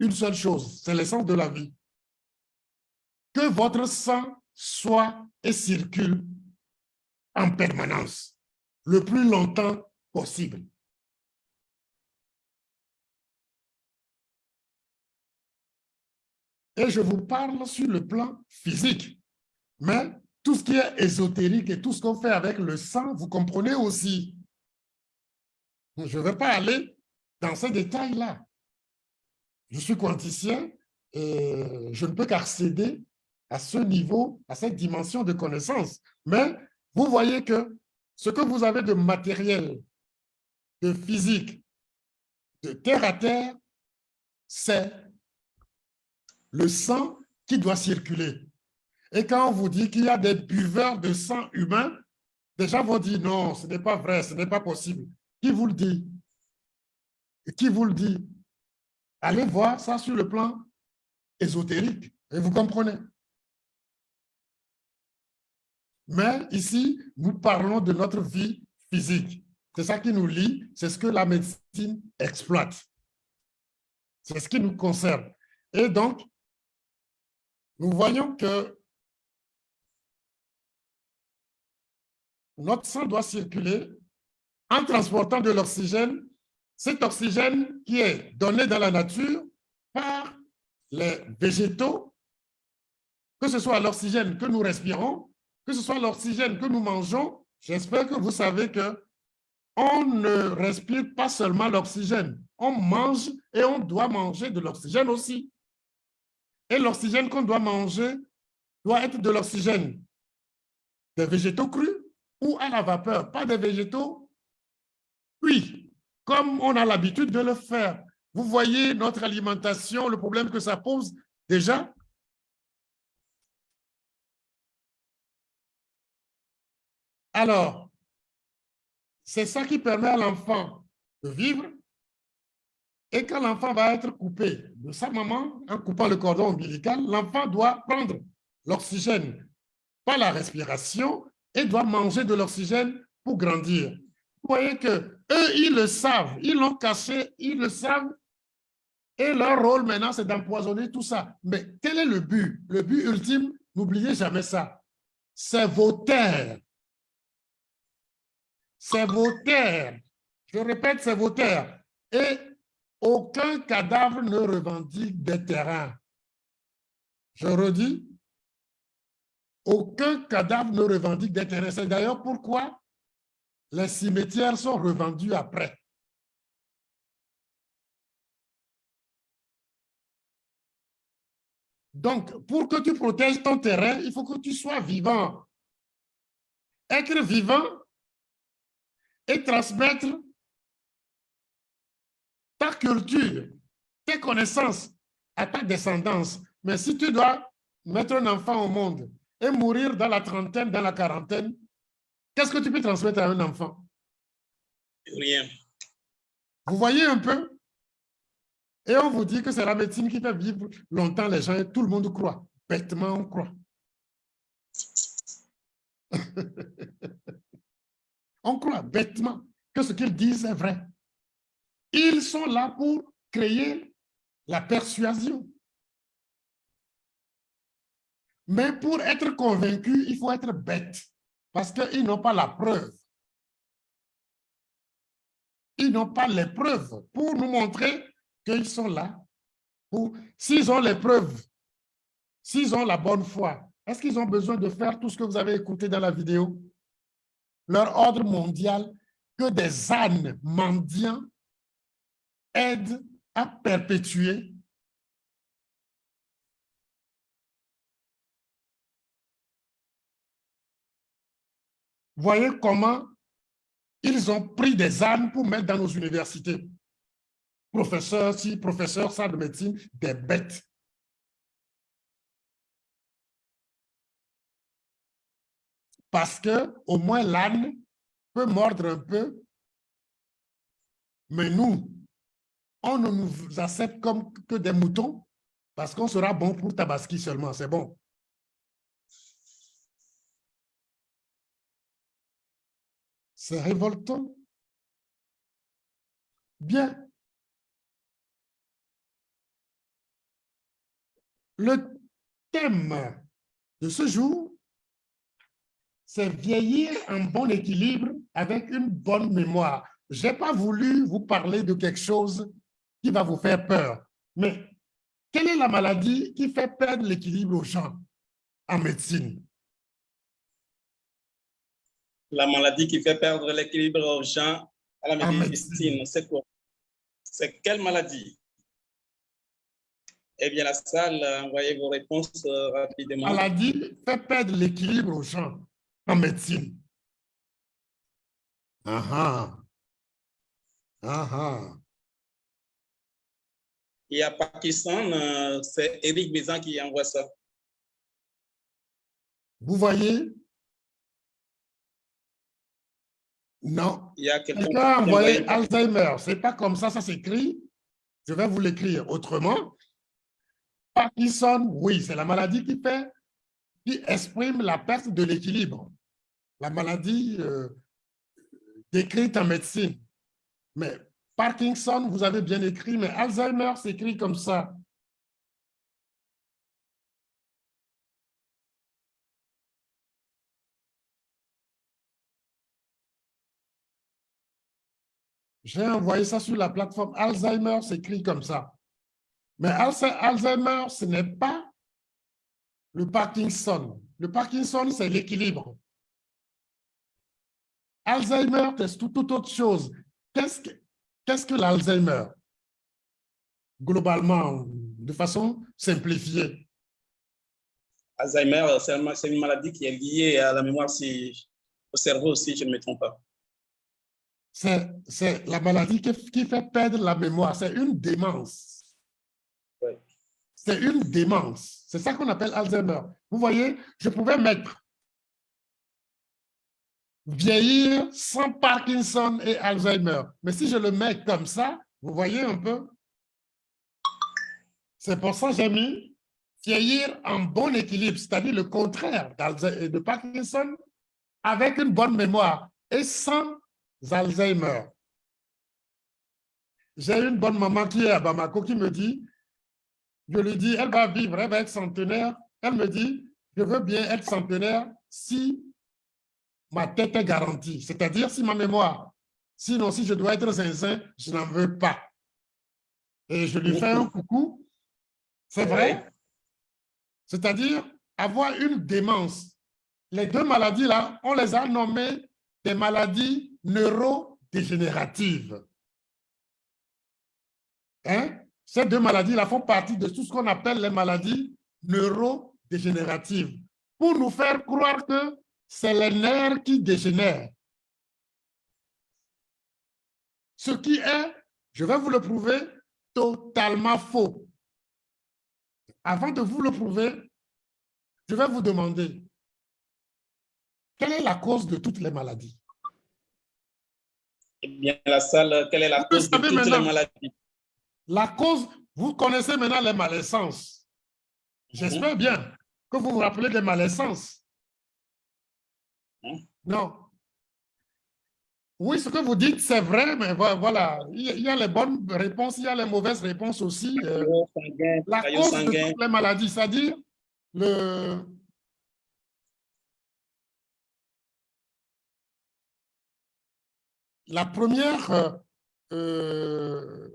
Une seule chose, c'est l'essence de la vie. Que votre sang soit et circule en permanence, le plus longtemps possible. Et je vous parle sur le plan physique, mais tout ce qui est ésotérique et tout ce qu'on fait avec le sang, vous comprenez aussi. Je ne vais pas aller dans ces détails-là. Je suis quanticien et je ne peux qu'accéder à ce niveau, à cette dimension de connaissance. Mais vous voyez que ce que vous avez de matériel, de physique, de terre à terre, c'est le sang qui doit circuler. Et quand on vous dit qu'il y a des buveurs de sang humain, des gens vont dire non, ce n'est pas vrai, ce n'est pas possible. Qui vous le dit? Qui vous le dit? Allez voir ça sur le plan ésotérique et vous comprenez. Mais ici, nous parlons de notre vie physique. C'est ça qui nous lie, c'est ce que la médecine exploite. C'est ce qui nous concerne. Et donc, nous voyons que notre sang doit circuler en transportant de l'oxygène, cet oxygène qui est donné dans la nature par les végétaux, que ce soit l'oxygène que nous respirons, que ce soit l'oxygène que nous mangeons. J'espère que vous savez que on ne respire pas seulement l'oxygène, on mange et on doit manger de l'oxygène aussi. Et l'oxygène qu'on doit manger doit être de l'oxygène des végétaux crus ou à la vapeur, pas des végétaux cuits, comme on a l'habitude de le faire. Vous voyez notre alimentation, le problème que ça pose déjà. Alors, c'est ça qui permet à l'enfant de vivre. Et quand l'enfant va être coupé de sa maman, en coupant le cordon ombilical, l'enfant doit prendre l'oxygène par la respiration et doit manger de l'oxygène pour grandir. Vous voyez que eux, ils le savent, ils l'ont caché, ils le savent. Et leur rôle maintenant, c'est d'empoisonner tout ça. Mais quel est le but? Le but ultime, n'oubliez jamais ça. C'est vos terres. C'est vos terres. Je répète, c'est vos terres. Et aucun cadavre ne revendique des terrains. Je redis, aucun cadavre ne revendique des terrains. C'est d'ailleurs pourquoi les cimetières sont revendus après. Donc, pour que tu protèges ton terrain, il faut que tu sois vivant. Être vivant et transmettre ta culture, tes connaissances à ta descendance. Mais si tu dois mettre un enfant au monde et mourir dans la trentaine, dans la quarantaine, qu'est-ce que tu peux transmettre à un enfant? Rien. Vous voyez un peu? Et on vous dit que c'est la médecine qui fait vivre longtemps les gens et tout le monde croit. Bêtement, on croit. On croit bêtement que ce qu'ils disent est vrai. Ils sont là pour créer la persuasion. Mais pour être convaincu, il faut être bête parce qu'ils n'ont pas la preuve. ils n'ont pas les preuves pour nous montrer qu'ils sont là. S'ils ont les preuves, s'ils ont la bonne foi, est-ce qu'ils ont besoin de faire tout ce que vous avez écouté dans la vidéo? Leur ordre mondial, que des ânes mendiants aident à perpétuer. Voyez comment ils ont pris des ânes pour mettre dans nos universités. Professeurs ci, professeurs ça de médecine, des bêtes. Parce que au moins l'âne peut mordre un peu, mais nous, on ne nous accepte comme que des moutons parce qu'on sera bon pour Tabaski seulement, c'est bon. C'est révoltant. Bien. Le thème de ce jour, c'est vieillir en bon équilibre avec une bonne mémoire. Je n'ai pas voulu vous parler de quelque chose qui va vous faire peur, mais quelle est la maladie qui fait perdre l'équilibre aux gens en médecine? La maladie qui fait perdre l'équilibre aux gens à la médecine, c'est quoi? C'est quelle maladie? Eh bien, la salle, envoyez vos réponses rapidement. La maladie fait perdre l'équilibre aux gens en médecine. Et à Pakistan, c'est Éric Bézan qui envoie ça. Vous voyez? Non. Il y a Quelqu'un a envoyé Alzheimer. Ce n'est pas comme ça s'écrit. Je vais vous l'écrire autrement. Parkinson, oui, c'est la maladie qui exprime la perte de l'équilibre. La maladie décrite en médecine. Mais Parkinson, vous avez bien écrit, mais Alzheimer s'écrit comme ça. J'ai envoyé ça sur la plateforme. Alzheimer s'écrit comme ça. Mais Alzheimer, ce n'est pas le Parkinson. Le Parkinson, c'est l'équilibre. Alzheimer, c'est toute autre chose. Qu'est-ce que l'Alzheimer? Globalement, de façon simplifiée. Alzheimer, c'est une maladie qui est liée à la mémoire, au cerveau, si je ne me trompe pas. C'est la maladie qui fait perdre la mémoire. C'est une démence. Oui. C'est une démence. C'est ça qu'on appelle Alzheimer. Vous voyez, je pouvais mettre vieillir sans Parkinson et Alzheimer. Mais si je le mets comme ça, vous voyez un peu? C'est pour ça que j'ai mis vieillir en bon équilibre, c'est-à-dire le contraire de Parkinson, avec une bonne mémoire et sans Alzheimer. J'ai une bonne maman qui est à Bamako qui me dit, je lui dis, elle va vivre, elle va être centenaire. Elle me dit, je veux bien être centenaire si ma tête est garantie, c'est-à-dire si ma mémoire. Sinon, si je dois être zinzin, je n'en veux pas. Et je lui fais un coucou. C'est vrai. C'est-à-dire avoir une démence. Les deux maladies-là, on les a nommées des maladies neurodégénératives. Hein? Ces deux maladies-là font partie de tout ce qu'on appelle les maladies neurodégénératives. Pour nous faire croire que c'est les nerfs qui dégénèrent. Ce qui est, je vais vous le prouver, totalement faux. Avant de vous le prouver, je vais vous demander, quelle est la cause de toutes les maladies? Eh bien, la salle, quelle est la cause de toutes les maladies? La cause, vous connaissez maintenant les malaisances. J'espère bien que vous vous rappelez des malaisances. Non. Oui, ce que vous dites, c'est vrai, mais voilà, il y a les bonnes réponses, il y a les mauvaises réponses aussi. La cause de toutes les maladies, c'est-à-dire la première vous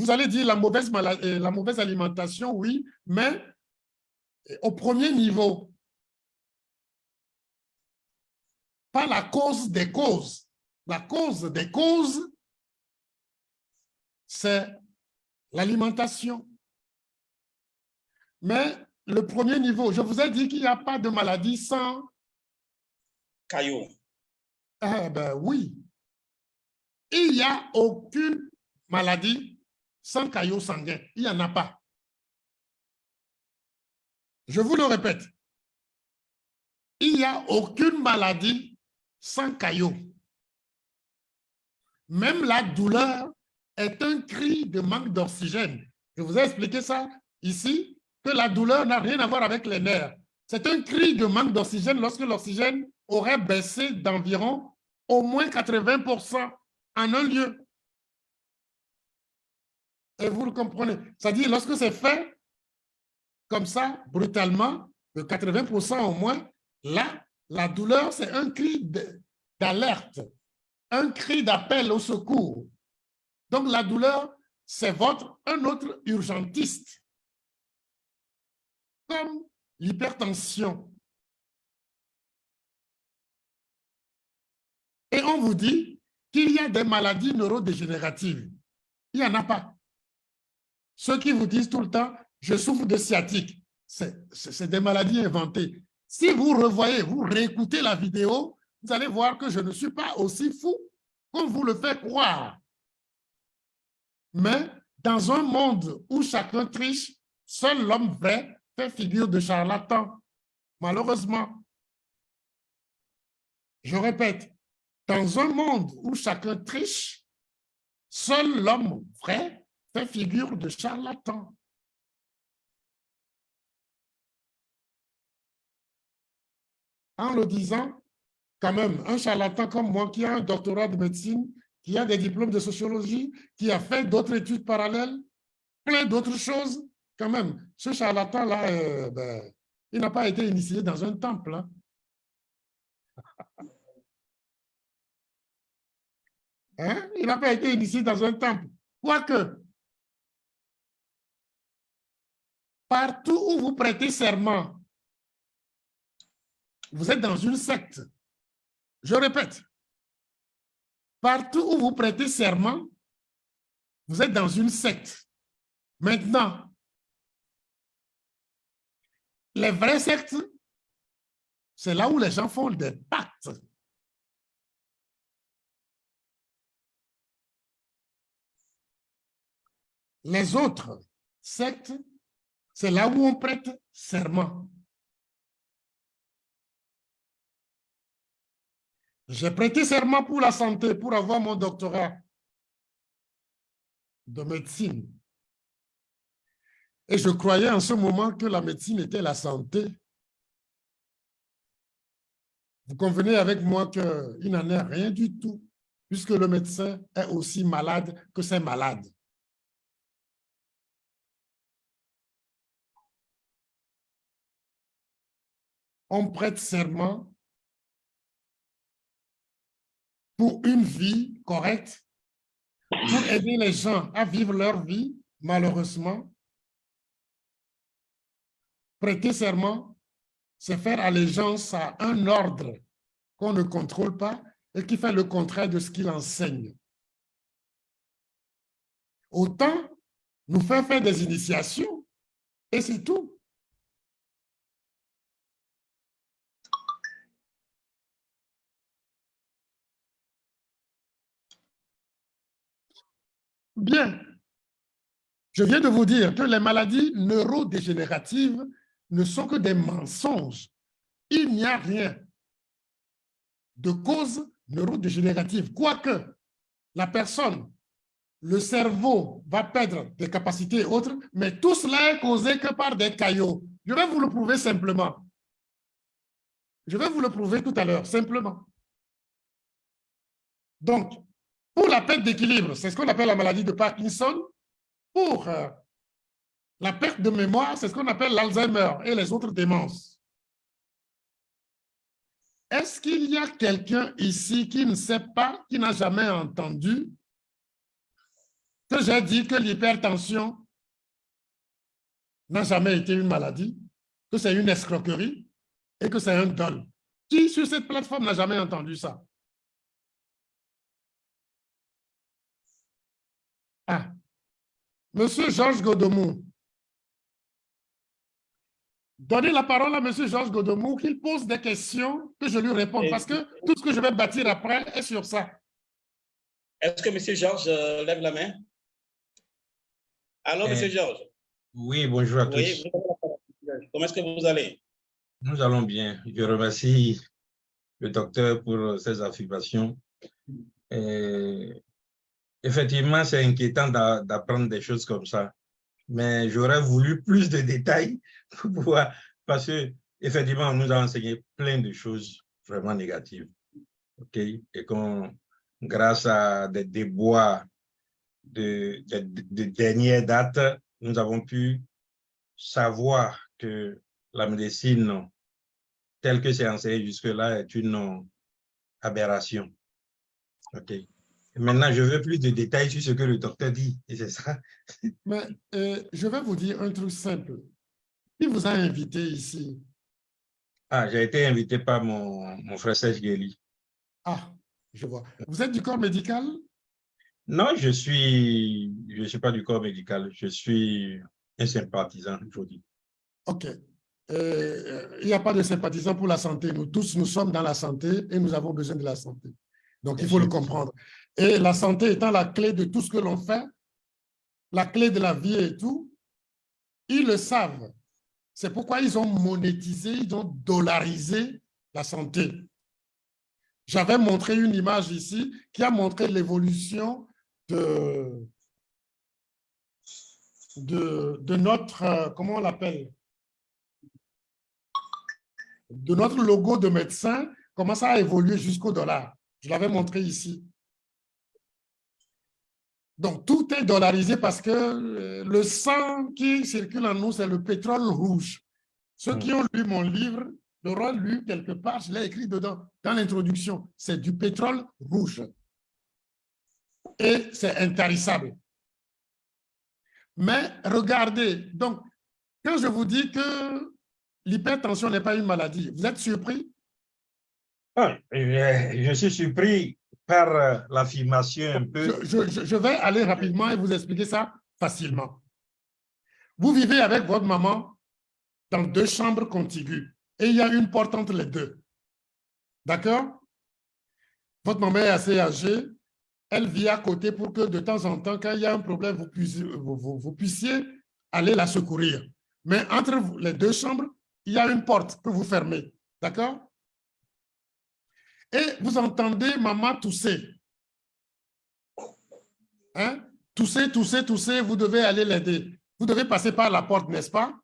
allez dire la mauvaise alimentation, oui, mais au premier niveau, pas la cause des causes. La cause des causes, c'est l'alimentation. Mais le premier niveau, je vous ai dit qu'il n'y a pas de maladie sans... Caillou. Eh ben oui. Il n'y a aucune maladie sans caillot sanguin. Il n'y en a pas. Je vous le répète. Il n'y a aucune maladie sans caillot. Même la douleur est un cri de manque d'oxygène. Je vous ai expliqué ça ici, que la douleur n'a rien à voir avec les nerfs. C'est un cri de manque d'oxygène lorsque l'oxygène aurait baissé d'environ au moins 80% en un lieu. Et vous le comprenez. C'est-à-dire, lorsque c'est fait comme ça, brutalement, de 80% au moins, là, la douleur, c'est un cri d'alerte, un cri d'appel au secours. Donc, la douleur, c'est un autre urgentiste. Comme l'hypertension. Et on vous dit qu'il y a des maladies neurodégénératives. Il n'y en a pas. Ceux qui vous disent tout le temps, je souffre de sciatique, c'est des maladies inventées. Si vous revoyez, vous réécoutez la vidéo, vous allez voir que je ne suis pas aussi fou qu'on vous le fait croire. Mais dans un monde où chacun triche, seul l'homme vrai fait figure de charlatan. Malheureusement, je répète, dans un monde où chacun triche, seul l'homme vrai fait figure de charlatan. En le disant, quand même, un charlatan comme moi qui a un doctorat de médecine, qui a des diplômes de sociologie, qui a fait d'autres études parallèles, plein d'autres choses, quand même, ce charlatan-là, il n'a pas été initié dans un temple. Hein. Hein? Il n'a pas été initié dans un temple. Quoique, partout où vous prêtez serment, vous êtes dans une secte. Je répète, partout où vous prêtez serment, vous êtes dans une secte. Maintenant, les vraies sectes, c'est là où les gens font des pactes. Les autres sectes, c'est là où on prête serment. J'ai prêté serment pour la santé, pour avoir mon doctorat de médecine. Et je croyais en ce moment que la médecine était la santé. Vous convenez avec moi qu'il n'en est rien du tout, puisque le médecin est aussi malade que ses malades. On prête serment pour une vie correcte, pour aider les gens à vivre leur vie, malheureusement. Prêter serment, c'est faire allégeance à un ordre qu'on ne contrôle pas et qui fait le contraire de ce qu'il enseigne. Autant nous faire des initiations et c'est tout. Bien. Je viens de vous dire que les maladies neurodégénératives ne sont que des mensonges. Il n'y a rien de cause neurodégénérative. Quoique la personne, le cerveau va perdre des capacités et autres, mais tout cela est causé que par des caillots. Je vais vous le prouver simplement. Je vais vous le prouver tout à l'heure, simplement. Donc, pour la perte d'équilibre, c'est ce qu'on appelle la maladie de Parkinson. Pour la perte de mémoire, c'est ce qu'on appelle l'Alzheimer et les autres démences. Est-ce qu'il y a quelqu'un ici qui ne sait pas, qui n'a jamais entendu que j'ai dit que l'hypertension n'a jamais été une maladie, que c'est une escroquerie et que c'est un dol? Qui sur cette plateforme n'a jamais entendu ça? Ah, Monsieur Georges Godomou. Donnez la parole à Monsieur Georges Godomou, qu'il pose des questions, que je lui réponde, parce que tout ce que je vais bâtir après est sur ça. Est-ce que Monsieur Georges lève la main? Allô, Monsieur Georges? Oui, bonjour à tous. Oui, comment est-ce que vous allez? Nous allons bien. Je remercie le docteur pour ses affirmations. Effectivement, c'est inquiétant d'apprendre des choses comme ça. Mais j'aurais voulu plus de détails pour pouvoir, parce que effectivement, on nous a enseigné plein de choses vraiment négatives. OK? Et grâce à des déboires de dernière date, nous avons pu savoir que la médecine telle que c'est enseigné jusque-là est une aberration. OK? Maintenant, je veux plus de détails sur ce que le docteur dit, et c'est ça. Mais je vais vous dire un truc simple. Qui vous a invité ici? Ah, j'ai été invité par mon frère Serge Guéli. Ah, je vois. Vous êtes du corps médical? Non, je suis pas du corps médical, je suis un sympathisant, je dis. OK. Il n'y a pas de sympathisants pour la santé. Nous tous, nous sommes dans la santé et nous avons besoin de la santé. Donc, il faut le comprendre. Et la santé étant la clé de tout ce que l'on fait, la clé de la vie et tout, ils le savent. C'est pourquoi ils ont monétisé, ils ont dollarisé la santé. J'avais montré une image ici qui a montré l'évolution de notre, comment on l'appelle? De notre logo de médecin, comment ça a évolué jusqu'au dollar. Je l'avais montré ici. Donc, tout est dollarisé parce que le sang qui circule en nous, c'est le pétrole rouge. Ceux qui ont lu mon livre l'auront lu quelque part, je l'ai écrit dedans, dans l'introduction. C'est du pétrole rouge. Et c'est intarissable. Mais regardez, donc, quand je vous dis que l'hypertension n'est pas une maladie, vous êtes surpris? Ah, je suis surpris par l'affirmation un peu. Je vais aller rapidement et vous expliquer ça facilement. Vous vivez avec votre maman dans 2 chambres contiguës et il y a une porte entre les 2. D'accord? Votre maman est assez âgée, elle vit à côté pour que de temps en temps, quand il y a un problème, vous puissiez aller la secourir. Mais entre les 2 chambres, il y a une porte que vous fermez. D'accord? Et vous entendez maman tousser. Hein? Tousser, tousser, tousser, vous devez aller l'aider. Vous devez passer par la porte, n'est-ce pas?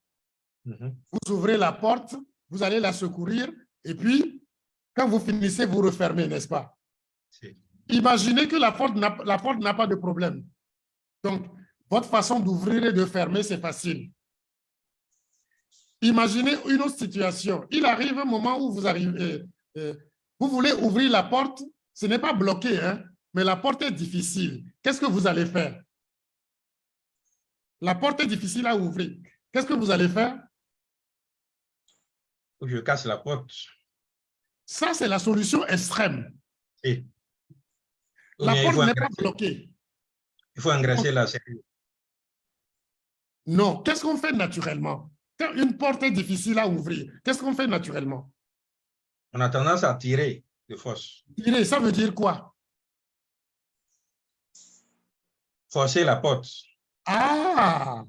Vous ouvrez la porte, vous allez la secourir, et puis, quand vous finissez, vous refermez, n'est-ce pas? Imaginez que la porte n'a pas de problème. Donc, votre façon d'ouvrir et de fermer, c'est facile. Imaginez une autre situation. Il arrive un moment où vous arrivez, vous voulez ouvrir la porte, ce n'est pas bloqué, hein, mais la porte est difficile. Qu'est-ce que vous allez faire? La porte est difficile à ouvrir. Qu'est-ce que vous allez faire? Je casse la porte. Ça, c'est la solution extrême. Et la porte n'est pas bloquée. Il faut engraisser la serrure. Non. Qu'est-ce qu'on fait naturellement? Quand une porte est difficile à ouvrir, qu'est-ce qu'on fait naturellement? On a tendance à tirer de force. Tirer, ça veut dire quoi? Forcer la porte. Ah!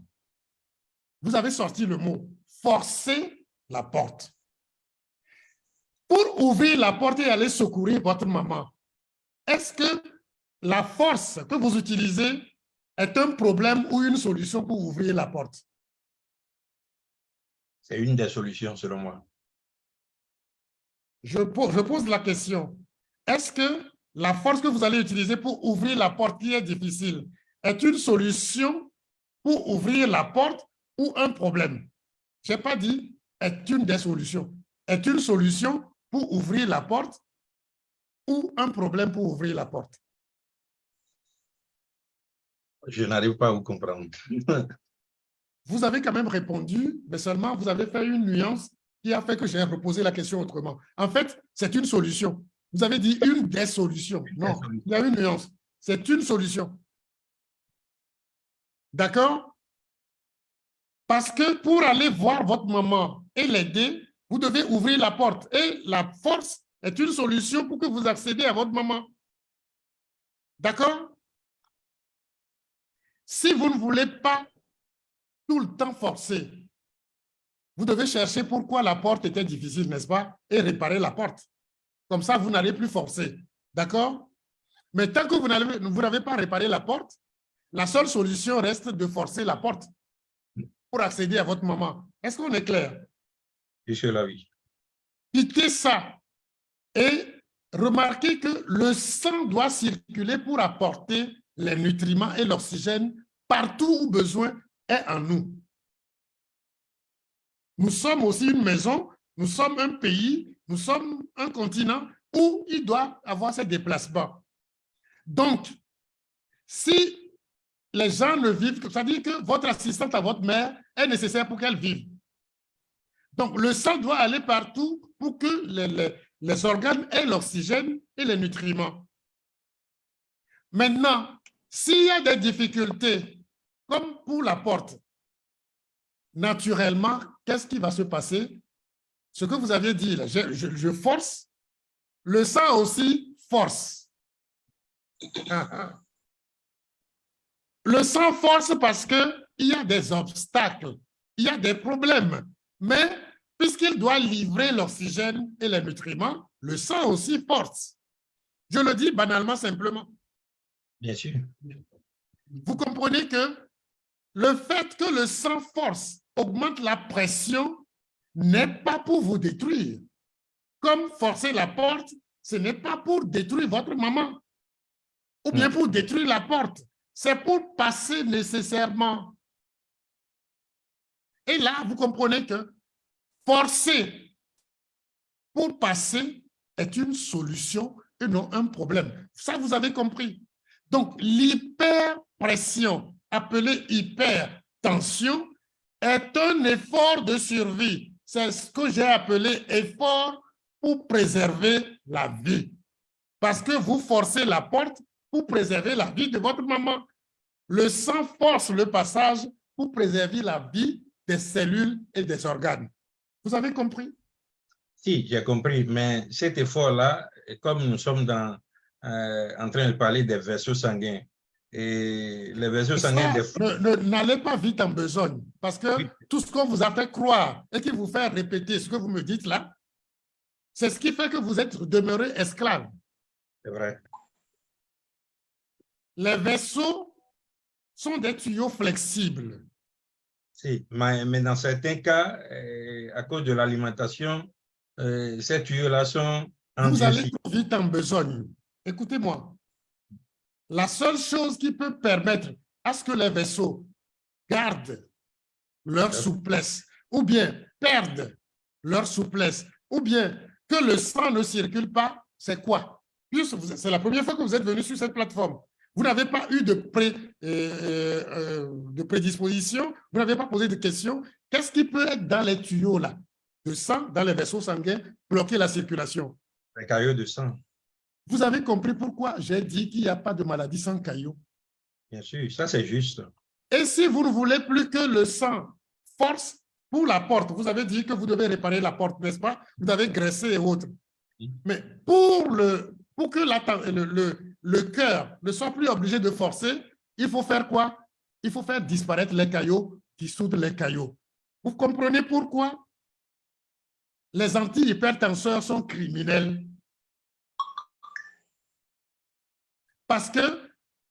Vous avez sorti le mot. Forcer la porte. Pour ouvrir la porte et aller secourir votre maman, est-ce que la force que vous utilisez est un problème ou une solution pour ouvrir la porte? C'est une des solutions, selon moi. Je pose la question. Est-ce que la force que vous allez utiliser pour ouvrir la porte qui est difficile est une solution pour ouvrir la porte ou un problème? Je n'ai pas dit est une des solutions. Est une solution pour ouvrir la porte ou un problème pour ouvrir la porte? Je n'arrive pas à vous comprendre. Vous avez quand même répondu, mais seulement vous avez fait une nuance qui a fait que j'ai reposé la question autrement. En fait, c'est une solution. Vous avez dit une des solutions. Non, il y a une nuance. C'est une solution. D'accord? Parce que pour aller voir votre maman et l'aider, vous devez ouvrir la porte. Et la force est une solution pour que vous accédiez à votre maman. D'accord? Si vous ne voulez pas tout le temps forcer, vous devez chercher pourquoi la porte était difficile, n'est-ce pas? Et réparer la porte. Comme ça, vous n'allez plus forcer. D'accord? Mais tant que vous n'avez pas réparé la porte, la seule solution reste de forcer la porte pour accéder à votre maman. Est-ce qu'on est clair? Je suis là, oui. Quittez ça et remarquez que le sang doit circuler pour apporter les nutriments et l'oxygène partout où besoin est en nous. Nous sommes aussi une maison, nous sommes un pays, nous sommes un continent où il doit avoir ces déplacements. Donc, si les gens ne vivent que, c'est-à-dire que votre assistante à votre mère est nécessaire pour qu'elle vive. Donc, le sang doit aller partout pour que les organes aient l'oxygène et les nutriments. Maintenant, s'il y a des difficultés, comme pour la porte, naturellement, qu'est-ce qui va se passer? Ce que vous aviez dit, là, je force, le sang aussi force. Le sang force parce qu'il y a des obstacles, il y a des problèmes. Mais puisqu'il doit livrer l'oxygène et les nutriments, le sang aussi force. Je le dis banalement, simplement. Bien sûr. Vous comprenez que le fait que le sang force augmente la pression n'est pas pour vous détruire. Comme forcer la porte, ce n'est pas pour détruire votre maman ou bien pour détruire la porte. C'est pour passer nécessairement. Et là, vous comprenez que forcer pour passer est une solution et non un problème. Ça, vous avez compris. Donc, l'hyperpression, appelée hypertension, est un effort de survie. C'est ce que j'ai appelé effort pour préserver la vie. Parce que vous forcez la porte pour préserver la vie de votre maman. Le sang force le passage pour préserver la vie des cellules et des organes. Vous avez compris? Si, j'ai compris, mais cet effort-là, comme nous sommes en train de parler des vaisseaux sanguins, et les vaisseaux sanguins... N'allez pas vite en besogne, parce que tout ce qu'on vous a fait croire et qui vous fait répéter ce que vous me dites là, c'est ce qui fait que vous êtes demeuré esclave. C'est vrai. Les vaisseaux sont des tuyaux flexibles. Si, mais dans certains cas, à cause de l'alimentation, ces tuyaux-là sont endurcis. Vous allez trop vite en besogne. Écoutez-moi. La seule chose qui peut permettre à ce que les vaisseaux gardent leur souplesse, ou bien perdent leur souplesse, ou bien que le sang ne circule pas, c'est quoi? C'est la première fois que vous êtes venu sur cette plateforme. Vous n'avez pas eu de prédisposition, vous n'avez pas posé de questions. Qu'est-ce qui peut être dans les tuyaux là, de sang, dans les vaisseaux sanguins, bloquer la circulation? Les caillots de sang. Vous avez compris pourquoi j'ai dit qu'il n'y a pas de maladie sans caillots? Bien sûr, ça c'est juste. Et si vous ne voulez plus que le sang force pour la porte, vous avez dit que vous devez réparer la porte, n'est-ce pas? Vous avez graissé et autres. Mais pour que le cœur ne soit plus obligé de forcer, il faut faire quoi? Il faut faire disparaître les caillots qui soudent les caillots. Vous comprenez pourquoi les antihypertenseurs sont criminels? Parce que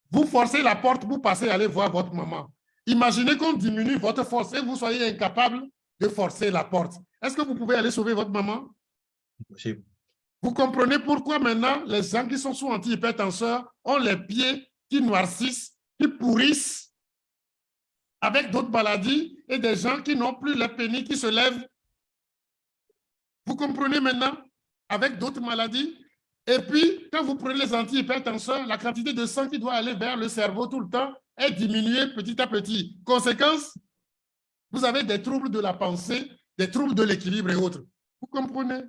vous forcez la porte, vous passez à aller voir votre maman. Imaginez qu'on diminue votre force et vous soyez incapable de forcer la porte. Est-ce que vous pouvez aller sauver votre maman? Possible. Vous comprenez pourquoi maintenant les gens qui sont sous antihypertenseurs ont les pieds qui noircissent, qui pourrissent, avec d'autres maladies, et des gens qui n'ont plus les pénis qui se lèvent. Vous comprenez maintenant? Avec d'autres maladies. Et puis, quand vous prenez les antihypertenseurs, la quantité de sang qui doit aller vers le cerveau tout le temps est diminué petit à petit. Conséquence, vous avez des troubles de la pensée, des troubles de l'équilibre et autres. Vous comprenez?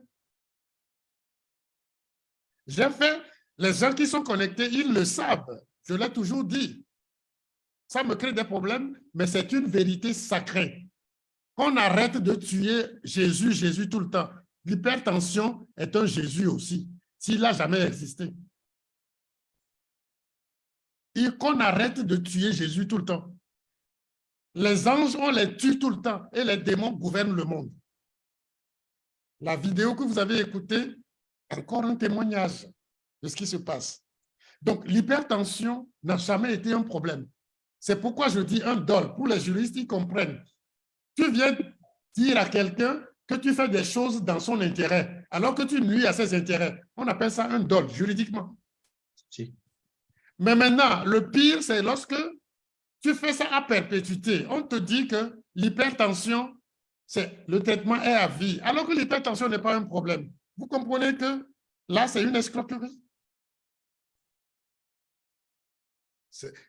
J'ai fait, les gens qui sont connectés, ils le savent. Je l'ai toujours dit. Ça me crée des problèmes, mais c'est une vérité sacrée. Qu'on arrête de tuer Jésus, Jésus tout le temps. L'hypertension est un Jésus aussi, s'il n'a jamais existé. Et qu'on arrête de tuer Jésus tout le temps. Les anges, on les tue tout le temps et les démons gouvernent le monde. La vidéo que vous avez écoutée, encore un témoignage de ce qui se passe. Donc, l'hypertension n'a jamais été un problème. C'est pourquoi je dis un dol. Pour les juristes, ils comprennent. Tu viens dire à quelqu'un que tu fais des choses dans son intérêt, alors que tu nuis à ses intérêts. On appelle ça un dol, juridiquement. Si. Mais maintenant, le pire, c'est lorsque tu fais ça à perpétuité. On te dit que l'hypertension, le traitement est à vie, alors que l'hypertension n'est pas un problème. Vous comprenez que là, c'est une escroquerie.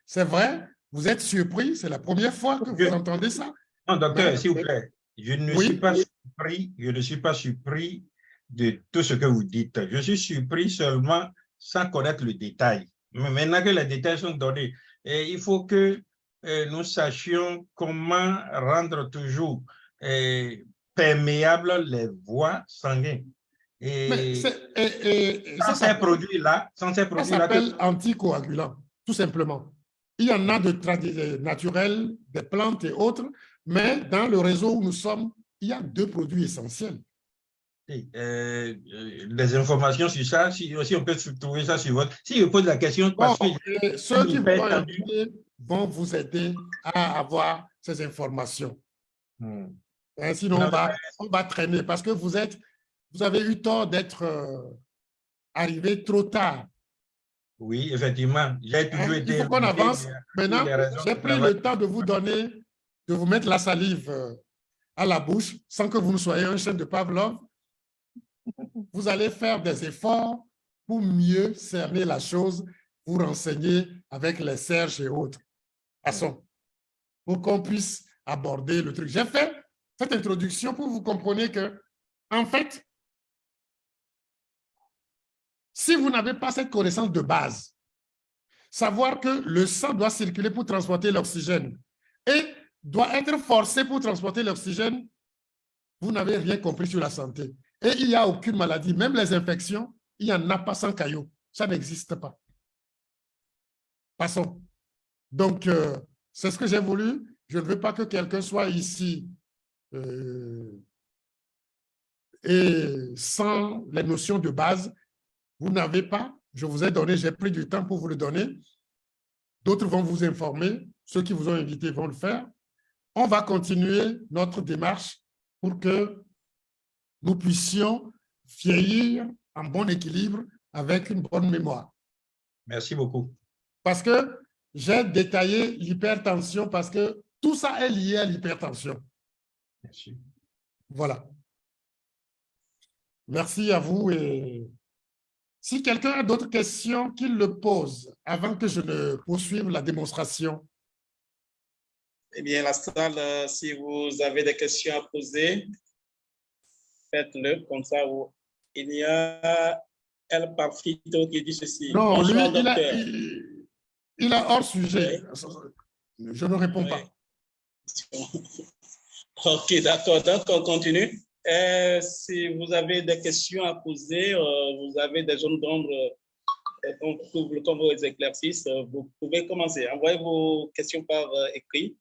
C'est vrai, vous êtes surpris, c'est la première fois que vous entendez ça. Non, docteur, s'il vous plaît, je ne suis pas surpris de tout ce que vous dites. Je suis surpris seulement sans connaître le détail. Mais maintenant que les détails sont donnés, il faut que nous sachions comment rendre toujours perméables les voies sanguines. Et sans ces produits-là, ça s'appelle anticoagulant, tout simplement. Il y en a de naturels, des plantes et autres, mais dans le réseau où nous sommes, il y a 2 produits essentiels. Les informations sur ça, si on peut trouver ça sur votre... Si je pose la question... Parce que ceux qui vont vous aider à avoir ces informations. Sinon, on va traîner parce que vous avez eu tort d'être arrivé trop tard. Oui, effectivement. J'ai toujours été... Il faut qu'on avance. Maintenant, j'ai pris le temps de vous donner, de vous mettre la salive à la bouche sans que vous ne soyez un chien de Pavlov. Vous allez faire des efforts pour mieux cerner la chose, vous renseigner avec les serges et autres. Façon, pour qu'on puisse aborder le truc. J'ai fait cette introduction pour vous compreniez que, en fait, si vous n'avez pas cette connaissance de base, savoir que le sang doit circuler pour transporter l'oxygène et doit être forcé pour transporter l'oxygène, vous n'avez rien compris sur la santé. Et il n'y a aucune maladie, même les infections, il n'y en a pas sans caillot. Ça n'existe pas. Passons. Donc, c'est ce que j'ai voulu. Je ne veux pas que quelqu'un soit ici et sans les notions de base. Vous n'avez pas, je vous ai donné, j'ai pris du temps pour vous le donner. D'autres vont vous informer. Ceux qui vous ont invité vont le faire. On va continuer notre démarche pour que nous puissions vieillir en bon équilibre avec une bonne mémoire. Merci beaucoup. Parce que j'ai détaillé l'hypertension parce que tout ça est lié à l'hypertension. Merci. Voilà. Merci à vous. Et si quelqu'un a d'autres questions, qu'il le pose avant que je ne poursuive la démonstration. Eh bien, la salle, si vous avez des questions à poser, faites-le comme ça. Il y a El Parfito qui dit ceci. Non, bonsoir, lui, il a hors sujet. Oui. Je ne réponds pas. Ok, d'accord. Donc, on continue. Si vous avez des questions à poser, vous avez des zones d'ombre comme vos exercices, vous pouvez commencer. Envoyez vos questions par écrit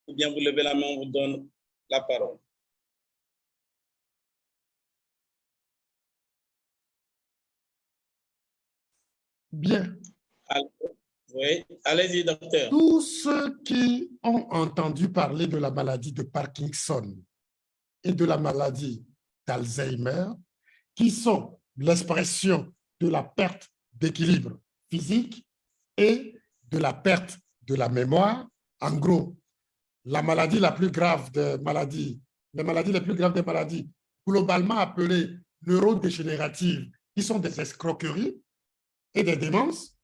ou bien vous levez la main, on vous donne la parole. Bien. Oui, allez-y, docteur. Tous ceux qui ont entendu parler de la maladie de Parkinson et de la maladie d'Alzheimer, qui sont l'expression de la perte d'équilibre physique et de la perte de la mémoire. En gros, la maladie la plus grave des maladies, les maladies les plus graves des maladies, globalement appelées neurodégénératives, qui sont des escroqueries et des démences.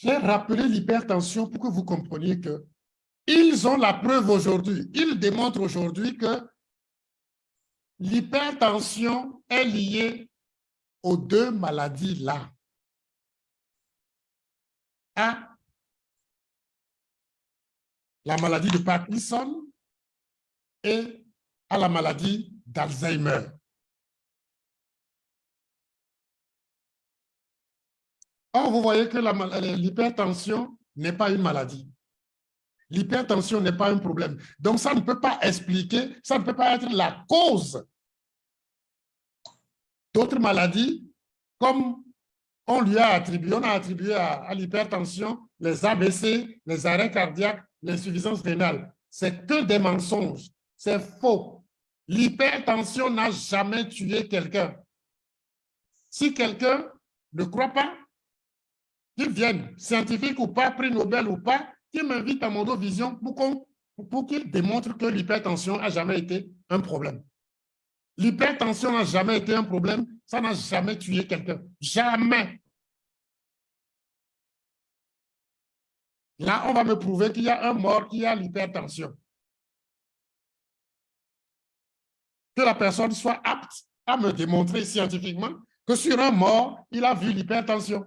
J'ai rappelé l'hypertension pour que vous compreniez que ils ont la preuve aujourd'hui, ils démontrent aujourd'hui que l'hypertension est liée aux deux maladies-là. À la maladie de Parkinson et à la maladie d'Alzheimer. Or, vous voyez que l'hypertension n'est pas une maladie. L'hypertension n'est pas un problème. Donc, ça ne peut pas expliquer, ça ne peut pas être la cause d'autres maladies, comme on lui a attribué, on a attribué à l'hypertension les ABC, les arrêts cardiaques, l'insuffisance rénale. C'est que des mensonges. C'est faux. L'hypertension n'a jamais tué quelqu'un. Si quelqu'un ne croit pas, qu'il vienne, scientifique ou pas, prix Nobel ou pas, qu'il m'invite à Mondovision pour qu'il démontre que l'hypertension n'a jamais été un problème. L'hypertension n'a jamais été un problème, ça n'a jamais tué quelqu'un. Jamais. Là, on va me prouver qu'il y a un mort qui a l'hypertension. Que la personne soit apte à me démontrer scientifiquement que sur un mort, il a vu l'hypertension.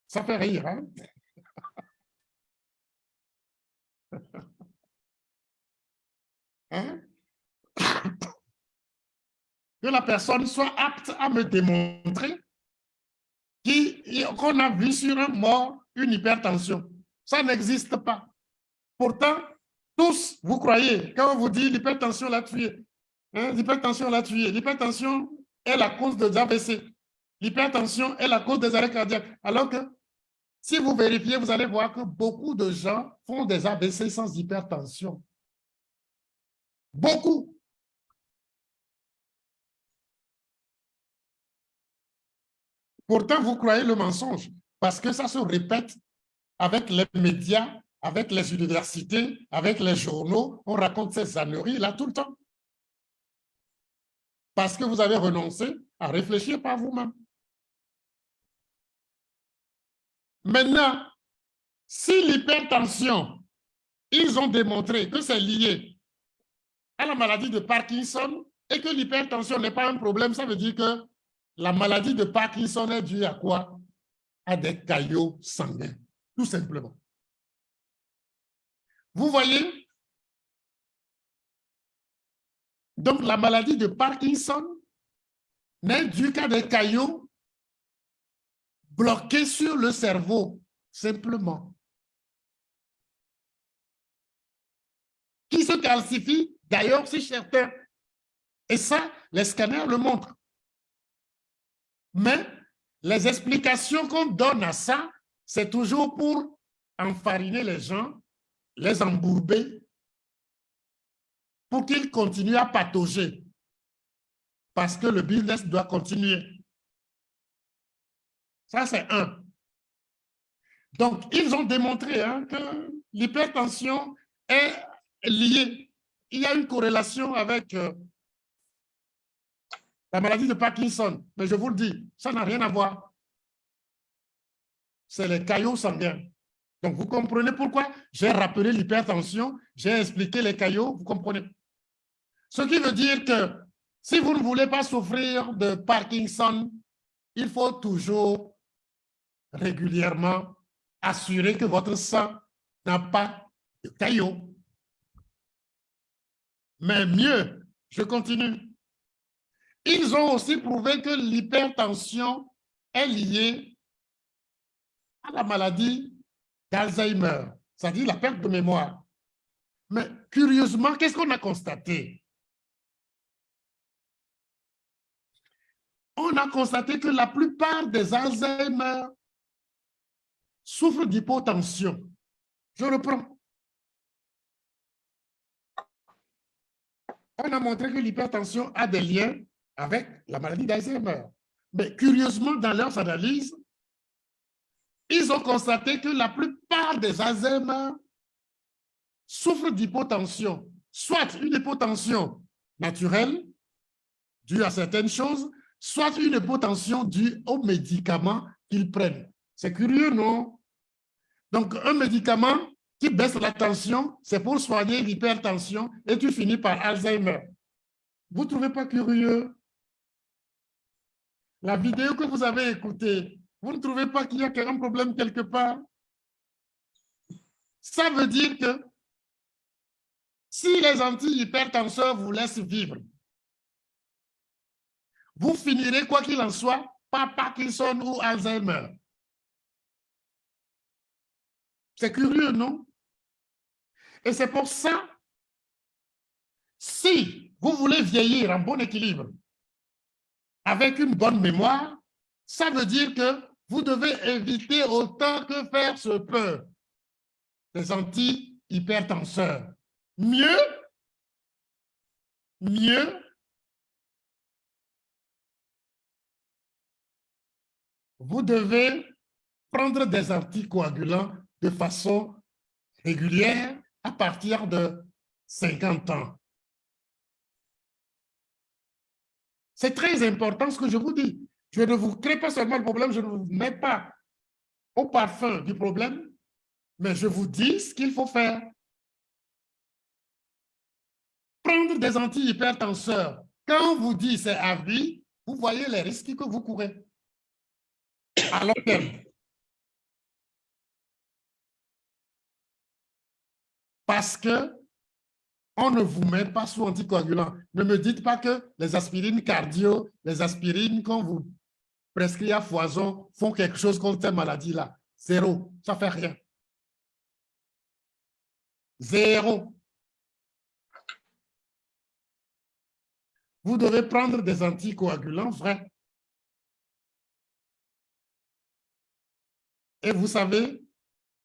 Ça fait rire, hein? Hein? Que la personne soit apte à me démontrer qu'on a vu sur un mort une hypertension. Ça n'existe pas. Pourtant, tous, vous croyez, quand on vous dit l'hypertension l'a tué, hein, l'hypertension l'a tué, l'hypertension est la cause des AVC, l'hypertension est la cause des arrêts cardiaques. Alors que si vous vérifiez, vous allez voir que beaucoup de gens font des AVC sans hypertension. Beaucoup. Pourtant, vous croyez le mensonge parce que ça se répète avec les médias, avec les universités, avec les journaux. On raconte ces âneries-là tout le temps. Parce que vous avez renoncé à réfléchir par vous-même. Maintenant, si l'hypertension, ils ont démontré que c'est lié à la maladie de Parkinson et que l'hypertension n'est pas un problème, ça veut dire que la maladie de Parkinson est due à quoi? À des caillots sanguins, tout simplement. Vous voyez? Donc, la maladie de Parkinson n'est due qu'à des caillots bloqués sur le cerveau, simplement. Qui se calcifient, d'ailleurs, si certains. Et ça, les scanners le montrent. Mais les explications qu'on donne à ça, c'est toujours pour enfariner les gens, les embourber, pour qu'ils continuent à patauger. Parce que le business doit continuer. Ça, c'est un. Donc, ils ont démontré que l'hypertension est liée. Il y a une corrélation avec la maladie de Parkinson. Mais je vous le dis, ça n'a rien à voir. C'est les caillots sanguins. Donc, vous comprenez pourquoi j'ai rappelé l'hypertension, j'ai expliqué les caillots, vous comprenez. Ce qui veut dire que si vous ne voulez pas souffrir de Parkinson, il faut toujours régulièrement assurer que votre sang n'a pas de caillots. Mais mieux, je continue. Ils ont aussi prouvé que l'hypertension est liée à la maladie d'Alzheimer, c'est-à-dire la perte de mémoire. Mais curieusement, qu'est-ce qu'on a constaté? On a constaté que la plupart des Alzheimer souffrent d'hypotension. Je reprends. On a montré que l'hypertension a des liens avec la maladie d'Alzheimer. Mais curieusement, dans leurs analyses, ils ont constaté que la plupart des Alzheimer souffrent d'hypotension, soit une hypotension naturelle, due à certaines choses, soit une hypotension due aux médicaments qu'ils prennent. C'est curieux, non? Donc, un médicament qui baisse la tension, c'est pour soigner l'hypertension et tu finis par Alzheimer. Vous ne trouvez pas curieux? La vidéo que vous avez écoutée, vous ne trouvez pas qu'il y a un problème quelque part? Ça veut dire que si les antihypertenseurs vous laissent vivre, vous finirez, quoi qu'il en soit, par Parkinson ou Alzheimer. C'est curieux, non? Et c'est pour ça, si vous voulez vieillir en bon équilibre, avec une bonne mémoire, ça veut dire que vous devez éviter autant que faire se peut les antihypertenseurs. Mieux, vous devez prendre des anticoagulants de façon régulière à partir de 50 ans. C'est très important ce que je vous dis. Je ne vous crée pas seulement le problème, je ne vous mets pas au parfum du problème, mais je vous dis ce qu'il faut faire. Prendre des antihypertenseurs, quand on vous dit c'est à vie, vous voyez les risques que vous courez. À long terme. Parce que on ne vous met pas sous anticoagulant. Ne me dites pas que les aspirines cardio, les aspirines qu'on vous prescrit à foison font quelque chose contre ces maladies-là. Zéro. Ça ne fait rien. Zéro. Vous devez prendre des anticoagulants vrais. Et vous savez,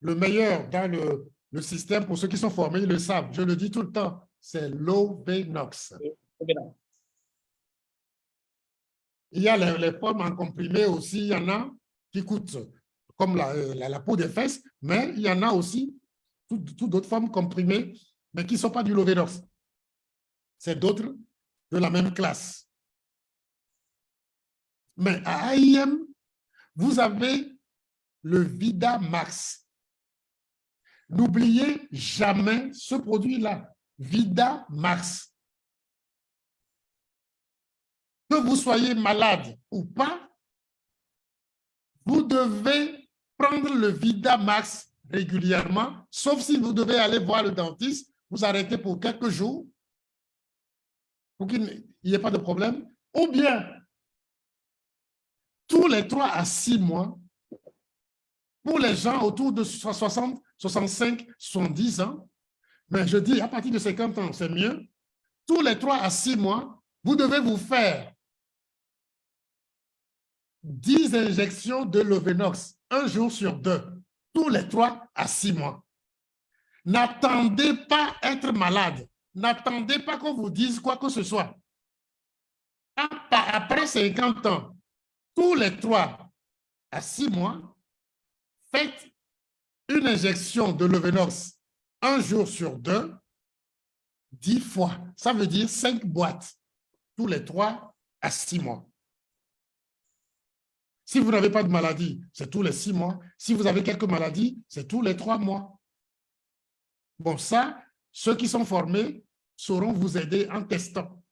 le meilleur dans le système, pour ceux qui sont formés, ils le savent, je le dis tout le temps, c'est l'Ovenox. Il y a les formes en comprimé aussi, il y en a qui coûtent comme la peau des fesses, mais il y en a aussi toutes d'autres formes comprimées, mais qui ne sont pas du Lovenox. C'est d'autres de la même classe. Mais à AIM, vous avez le Vidamax. N'oubliez jamais ce produit-là, Vidamax. Que vous soyez malade ou pas, vous devez prendre le Vidamax régulièrement, sauf si vous devez aller voir le dentiste, vous arrêtez pour quelques jours, pour qu'il n'y ait pas de problème, ou bien tous les 3 à 6 mois, pour les gens autour de 60, 65, 70 ans, mais je dis à partir de 50 ans, c'est mieux. Tous les 3 à 6 mois, vous devez vous faire 10 injections de Lovenox, 1 jour sur 2, tous les 3 à 6 mois. N'attendez pas être malade. N'attendez pas qu'on vous dise quoi que ce soit. Après 50 ans, tous les 3 à 6 mois, faites une injection de Lovenox 1 jour sur 2, 10 fois. Ça veut dire 5 boîtes tous les 3 à 6 mois. Si vous n'avez pas de maladie, c'est tous les 6 mois. Si vous avez quelques maladies, c'est tous les 3 mois. Bon, ça, ceux qui sont formés sauront vous aider en testant.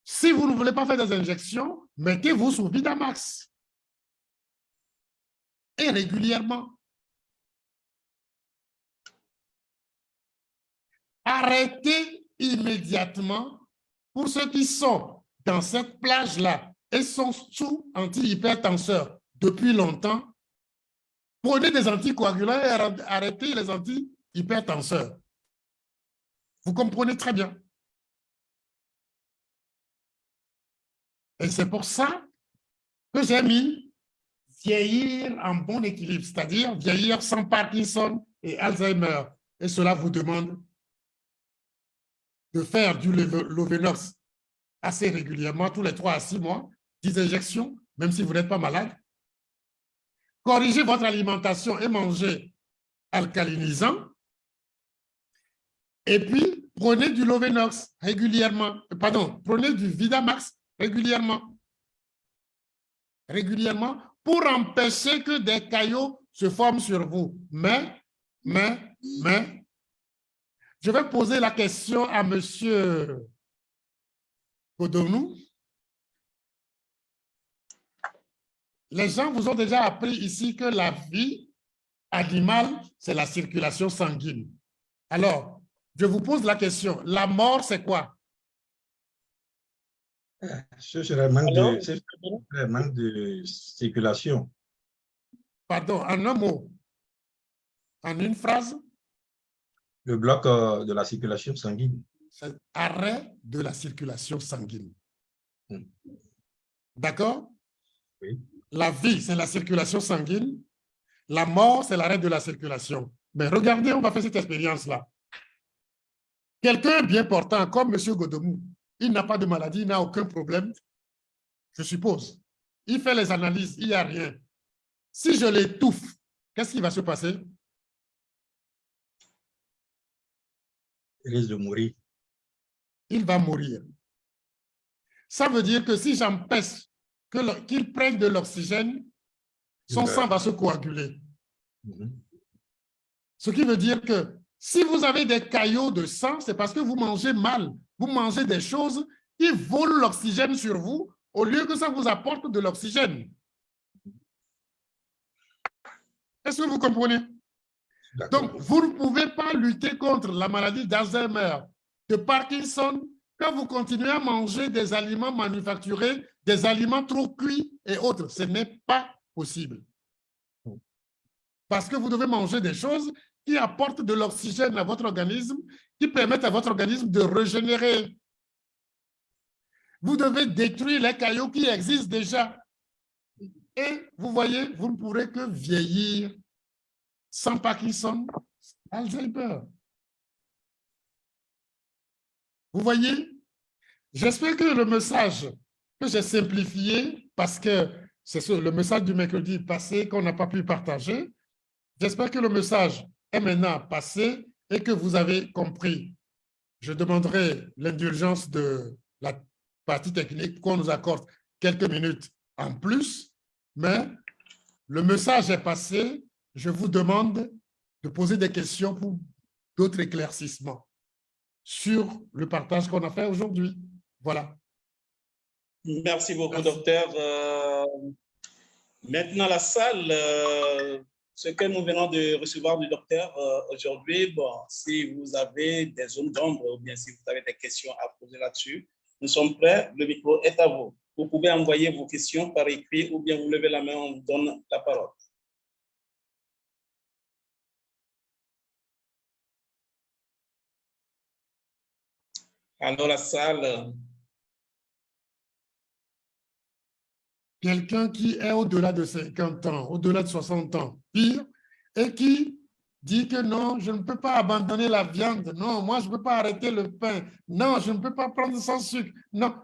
Si vous ne voulez pas faire des injections, mettez-vous sous Vidamax. Et régulièrement. Arrêtez immédiatement pour ceux qui sont dans cette plage-là et sont sous antihypertenseurs depuis longtemps. Prenez des anticoagulants et arrêtez les antihypertenseurs. Vous comprenez très bien. Et c'est pour ça que j'ai mis vieillir en bon équilibre, c'est-à-dire vieillir sans Parkinson et Alzheimer. Et cela vous demande de faire du Lovenox assez régulièrement, tous les 3 à 6 mois, 10 injections, même si vous n'êtes pas malade. Corrigez votre alimentation et mangez alcalinisant. Et puis, prenez du Lovenox régulièrement. Pardon, prenez du Vidamax régulièrement. Régulièrement pour empêcher que des caillots se forment sur vous. Mais, je vais poser la question à M. Godomou. Les gens vous ont déjà appris ici que la vie animale, c'est la circulation sanguine. Alors, je vous pose la question, la mort, c'est quoi? Ce serait un manque de circulation. Pardon, en un mot, en une phrase? Le bloc de la circulation sanguine. C'est arrêt de la circulation sanguine. Hmm. D'accord? Oui. La vie, c'est la circulation sanguine. La mort, c'est l'arrêt de la circulation. Mais regardez, on va faire cette expérience-là. Quelqu'un bien portant, comme M. Godomou, il n'a pas de maladie, il n'a aucun problème, je suppose. Il fait les analyses, il n'y a rien. Si je l'étouffe, qu'est-ce qui va se passer? Il risque de mourir. Il va mourir. Ça veut dire que si j'empêche qu'il prenne de l'oxygène, son sang va se coaguler. Ce qui veut dire que si vous avez des caillots de sang, c'est parce que vous mangez mal. Vous mangez des choses qui volent l'oxygène sur vous au lieu que ça vous apporte de l'oxygène. Est-ce que vous comprenez? Donc, vous ne pouvez pas lutter contre la maladie d'Alzheimer, de Parkinson, quand vous continuez à manger des aliments manufacturés, des aliments trop cuits et autres. Ce n'est pas possible. Parce que vous devez manger des choses qui apportent de l'oxygène à votre organisme, qui permettent à votre organisme de régénérer. Vous devez détruire les caillots qui existent déjà. Et vous voyez, vous ne pourrez que vieillir sans Parkinson, Alzheimer. Vous voyez? J'espère que le message que j'ai simplifié, parce que c'est le message du mercredi passé qu'on n'a pas pu partager, j'espère que le message est maintenant passé et que vous avez compris. Je demanderai l'indulgence de la partie technique qu'on nous accorde quelques minutes en plus, mais le message est passé. Je vous demande de poser des questions pour d'autres éclaircissements sur le partage qu'on a fait aujourd'hui. Voilà. Merci beaucoup, Merci. docteur. Maintenant, la salle, ce que nous venons de recevoir du docteur aujourd'hui, bon, si vous avez des zones d'ombre ou bien si vous avez des questions à poser là-dessus, nous sommes prêts. Le micro est à vous. Vous pouvez envoyer vos questions par écrit ou bien vous levez la main, on vous donne la parole. Alors, la salle. Quelqu'un qui est au-delà de 50 ans, au-delà de 60 ans, pire, et qui dit que non, je ne peux pas abandonner la viande, non, moi je ne peux pas arrêter le pain, non, je ne peux pas prendre sans sucre, non.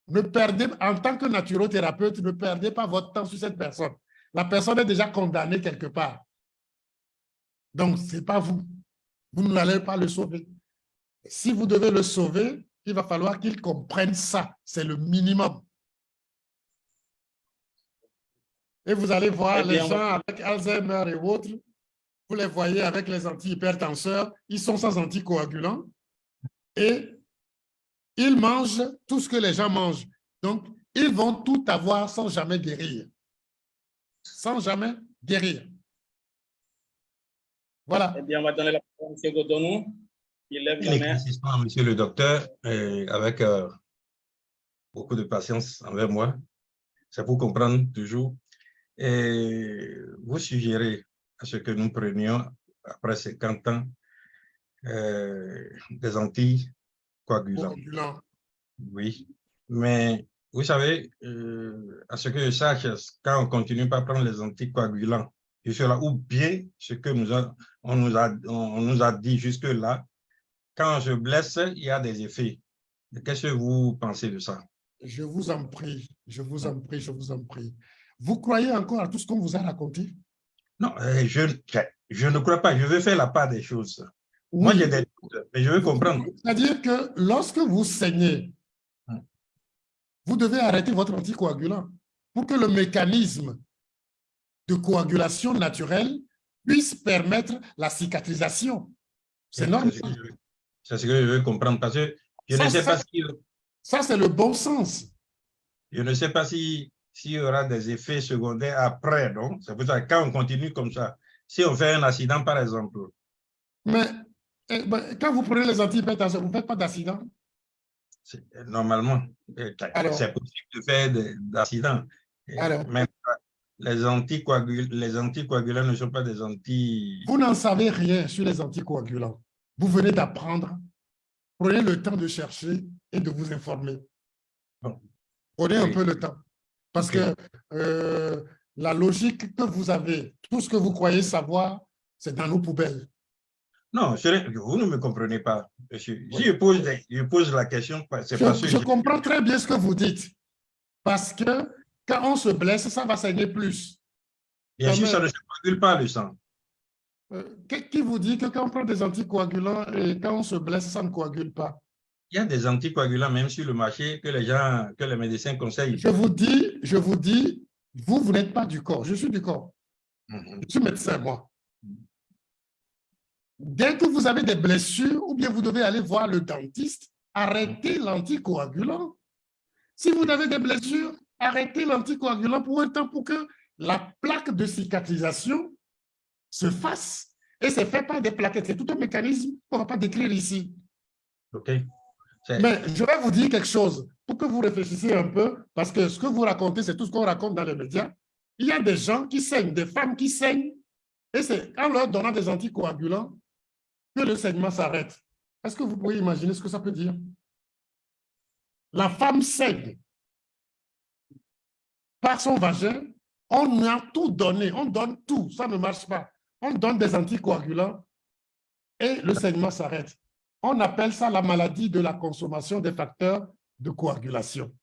Ne perdez, en tant que naturothérapeute, ne perdez pas votre temps sur cette personne. La personne est déjà condamnée quelque part. Donc, ce n'est pas vous. Vous n'allez pas le sauver. Si vous devez le sauver, il va falloir qu'il comprenne ça. C'est le minimum. Et vous allez voir les gens avec Alzheimer et autres, vous les voyez avec les antihypertenseurs, ils sont sans anticoagulants et ils mangent tout ce que les gens mangent. Donc, ils vont tout avoir sans jamais guérir. Sans jamais guérir. Voilà. Eh bien, on va donner la parole à M. Godomou. Il lève la main. Monsieur le docteur, avec beaucoup de patience envers moi, c'est pour comprendre toujours. Et vous suggérez à ce que nous prenions, après 50 ans, des anticoagulants. Oui, mais vous savez, à ce que je sache, quand on ne continue pas à prendre les anticoagulants, ou bien ce que on nous a dit jusque-là, quand je blesse, il y a des effets. Qu'est-ce que vous pensez de ça? Je vous en prie, je vous en prie, je vous en prie. Vous croyez encore à tout ce qu'on vous a raconté? Non, je ne crois pas. Je veux faire la part des choses. Moi, Oui. j'ai des doutes, mais je veux comprendre. C'est-à-dire que lorsque vous saignez, vous devez arrêter votre anticoagulant pour que le mécanisme de coagulation naturelle puisse permettre la cicatrisation. C'est normal. C'est ce que je veux comprendre parce que je ne sais pas si... Ça, c'est le bon sens. Je ne sais pas s'il y aura des effets secondaires après, non? C'est pour ça que quand on continue comme ça, si on fait un accident, par exemple. Mais quand vous prenez les antihypertenseurs, vous ne faites pas d'accident? Normalement, c'est possible de faire d'accidents. Mais les anticoagulants ne sont pas des anti... Vous n'en savez rien sur les anticoagulants. Vous venez d'apprendre. Prenez le temps de chercher et de vous informer. Bon. Prenez un peu le temps. Parce que la logique que vous avez, tout ce que vous croyez savoir, c'est dans nos poubelles. Non, vous ne me comprenez pas, monsieur. Si je pose la question, c'est parce que... Je comprends très bien ce que vous dites. Parce que quand on se blesse, ça va saigner plus. Bien sûr, ça ne se coagule pas, le sang. Qui vous dit que quand on prend des anticoagulants et quand on se blesse, ça ne coagule pas? Il y a des anticoagulants, même sur le marché, que les médecins conseillent. Je vous dis, vous n'êtes pas du corps. Je suis du corps. Je suis médecin, moi. Dès que vous avez des blessures, ou bien vous devez aller voir le dentiste, arrêtez l'anticoagulant. Si vous avez des blessures, arrêtez l'anticoagulant pour un temps pour que la plaque de cicatrisation se fasse. Et c'est fait par des plaquettes. C'est tout un mécanisme qu'on ne va pas décrire ici. OK. Mais je vais vous dire quelque chose pour que vous réfléchissiez un peu, parce que ce que vous racontez, c'est tout ce qu'on raconte dans les médias. Il y a des gens qui saignent, des femmes qui saignent, et c'est en leur donnant des anticoagulants que le saignement s'arrête. Est-ce que vous pouvez imaginer ce que ça peut dire? La femme saigne par son vagin, on a tout donné, on donne tout, ça ne marche pas. On donne des anticoagulants et le saignement s'arrête. On appelle ça la maladie de la consommation des facteurs de coagulation.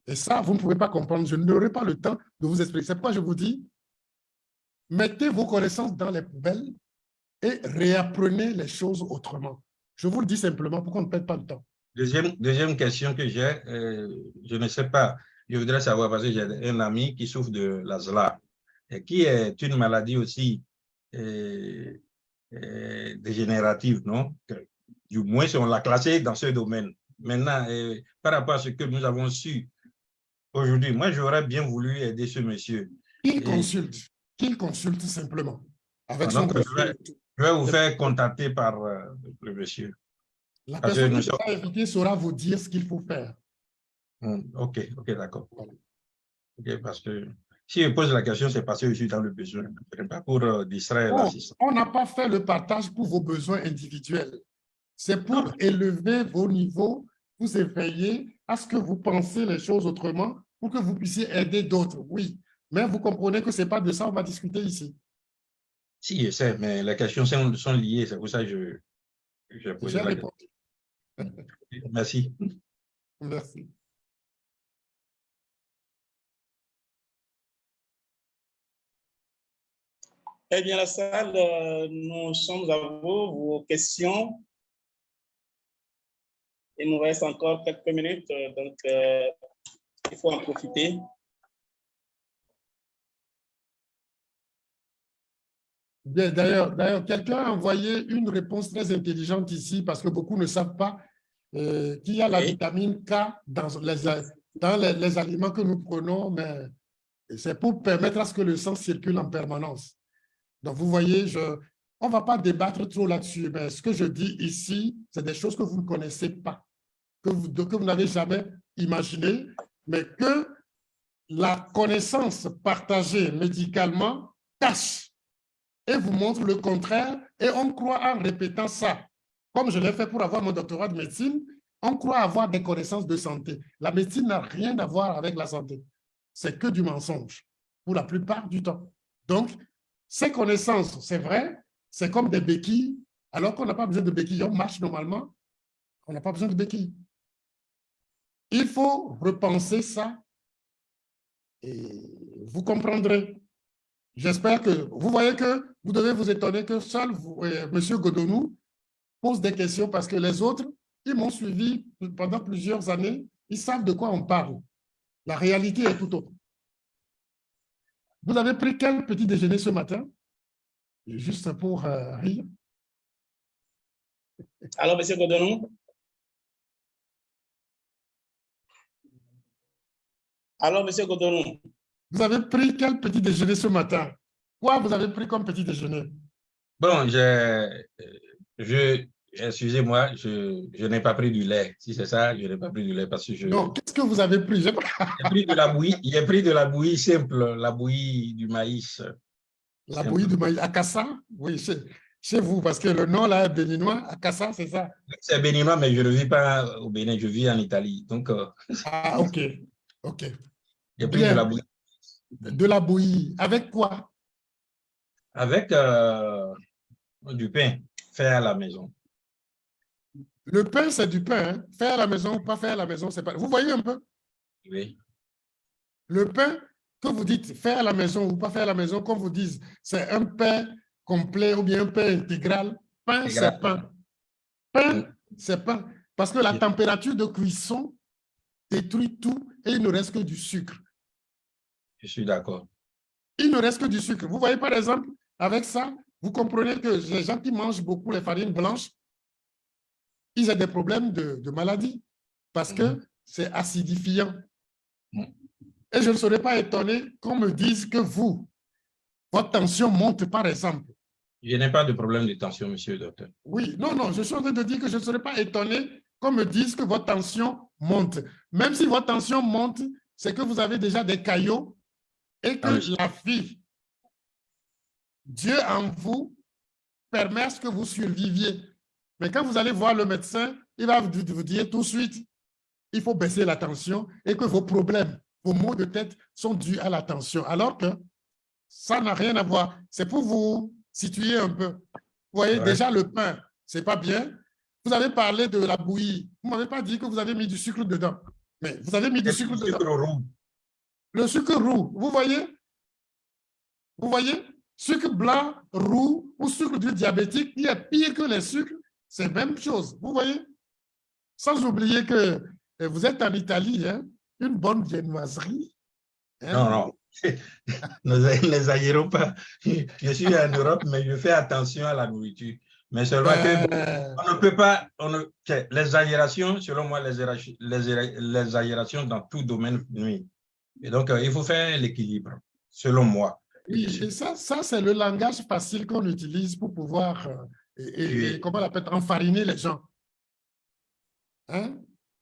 Et ça, vous ne pouvez pas comprendre. Je n'aurai pas le temps de vous expliquer. C'est pourquoi je vous dis, mettez vos connaissances dans les poubelles et réapprenez les choses autrement. Je vous le dis simplement pour qu'on ne perde pas le temps. Deuxième question que j'ai, je ne sais pas, je voudrais savoir parce que j'ai un ami qui souffre de l'ASLA, qui est une maladie aussi dégénérative, non? Du moins, on l'a classé dans ce domaine. Maintenant, par rapport à ce que nous avons su aujourd'hui, moi, j'aurais bien voulu aider ce monsieur. Qu'il consulte simplement. Avec son je vais vous faire contacter par le monsieur. La personne qui sera invitée saura vous dire ce qu'il faut faire. OK, d'accord. OK, parce que si je pose la question, c'est parce que je suis dans le besoin, pas pour distraire l'assistant. On n'a pas fait le partage pour vos besoins individuels. C'est pour élever vos niveaux, vous éveiller à ce que vous pensez les choses autrement pour que vous puissiez aider d'autres, oui. Mais vous comprenez que ce n'est pas de ça qu'on va discuter ici. Si, je sais, mais les questions sont liées, c'est pour ça que je pose la question. Merci. Merci. Eh bien, la salle, nous sommes à vous, vos questions. Il nous reste encore quelques minutes, donc il faut en profiter. Bien, d'ailleurs, quelqu'un a envoyé une réponse très intelligente ici parce que beaucoup ne savent pas qu'il y a la vitamine K dans les aliments que nous prenons, mais c'est pour permettre à ce que le sang circule en permanence. Donc, vous voyez, on ne va pas débattre trop là-dessus, mais ce que je dis ici, c'est des choses que vous ne connaissez pas, que vous n'avez jamais imaginé, mais que la connaissance partagée médicalement cache et vous montre le contraire, et on croit en répétant ça. Comme je l'ai fait pour avoir mon doctorat de médecine, on croit avoir des connaissances de santé. La médecine n'a rien à voir avec la santé. C'est que du mensonge, pour la plupart du temps. Donc, ces connaissances, c'est vrai, c'est comme des béquilles, alors qu'on n'a pas besoin de béquilles. On marche normalement, on n'a pas besoin de béquilles. Il faut repenser ça et vous comprendrez. J'espère que vous voyez que vous devez vous étonner que seul M. Godonou pose des questions parce que les autres, ils m'ont suivi pendant plusieurs années. Ils savent de quoi on parle. La réalité est tout autre. Vous avez pris quel petit déjeuner ce matin? Juste pour rire. Alors, M. Godonou? Alors, M. Godonou? Vous avez pris quel petit déjeuner ce matin? Quoi vous avez pris comme petit déjeuner? Bon, excusez-moi, je n'ai pas pris du lait. Si c'est ça, je n'ai pas pris du lait parce que Non, qu'est-ce que vous avez pris? J'ai pris de la bouillie, j'ai pris de la bouillie simple, la bouillie du maïs. La bouillie du maïs, Akassa? Oui, chez vous, parce que le nom là est béninois, Akassa, c'est ça? C'est béninois, mais je ne vis pas au Bénin, je vis en Italie. Donc, ah, ok, ok. J'ai pris de la bouillie. De la bouillie, avec quoi? Avec du pain fait à la maison. Le pain, c'est du pain. Hein? Fait à la maison ou pas fait à la maison, c'est pas. Vous voyez un peu? Oui. Le pain que vous dites fait à la maison ou pas fait à la maison, qu'on vous dise, c'est un pain complet ou bien un pain intégral. Pain, c'est pain. Pain, c'est pain. Parce que la température de cuisson détruit tout et il ne reste que du sucre. Je suis d'accord. Il ne reste que du sucre. Vous voyez, par exemple, avec ça, vous comprenez que les gens qui mangent beaucoup les farines blanches, ils ont des problèmes de maladie parce que c'est acidifiant. Et je ne serais pas étonné qu'on me dise que vous, votre tension monte, par exemple. Je n'ai pas de problème de tension, monsieur le docteur. Oui, non, non, je suis en train de dire que je ne serais pas étonné qu'on me dise que votre tension monte. Même si votre tension monte, c'est que vous avez déjà des caillots et que la vie, Dieu en vous, permet à ce que vous surviviez. Mais quand vous allez voir le médecin, il va vous dire tout de suite, il faut baisser la tension et que vos problèmes, vos maux de tête sont dus à la tension. Alors que ça n'a rien à voir. C'est pour vous situer un peu. Vous voyez, déjà le pain, c'est pas bien. Vous avez parlé de la bouillie. Vous ne m'avez pas dit que vous avez mis du sucre dedans. Mais vous avez mis du sucre dedans. Roux. Le sucre roux, vous voyez? Vous voyez? Sucre blanc, roux ou sucre du diabétique, il est pire que les sucres. C'est la même chose, vous voyez? Sans oublier que vous êtes en Italie, hein? Une bonne viennoiserie. Hein? Non, non. Ne exagérons pas. Je suis en Europe, mais je fais attention à la nourriture. Mais seulement on ne peut pas, l'exagération, selon moi, l'exagération dans tout domaine nuit. Et donc, il faut faire l'équilibre, selon moi. Oui, et ça c'est le langage facile qu'on utilise pour pouvoir, comment on appelle, enfariner les gens. Hein?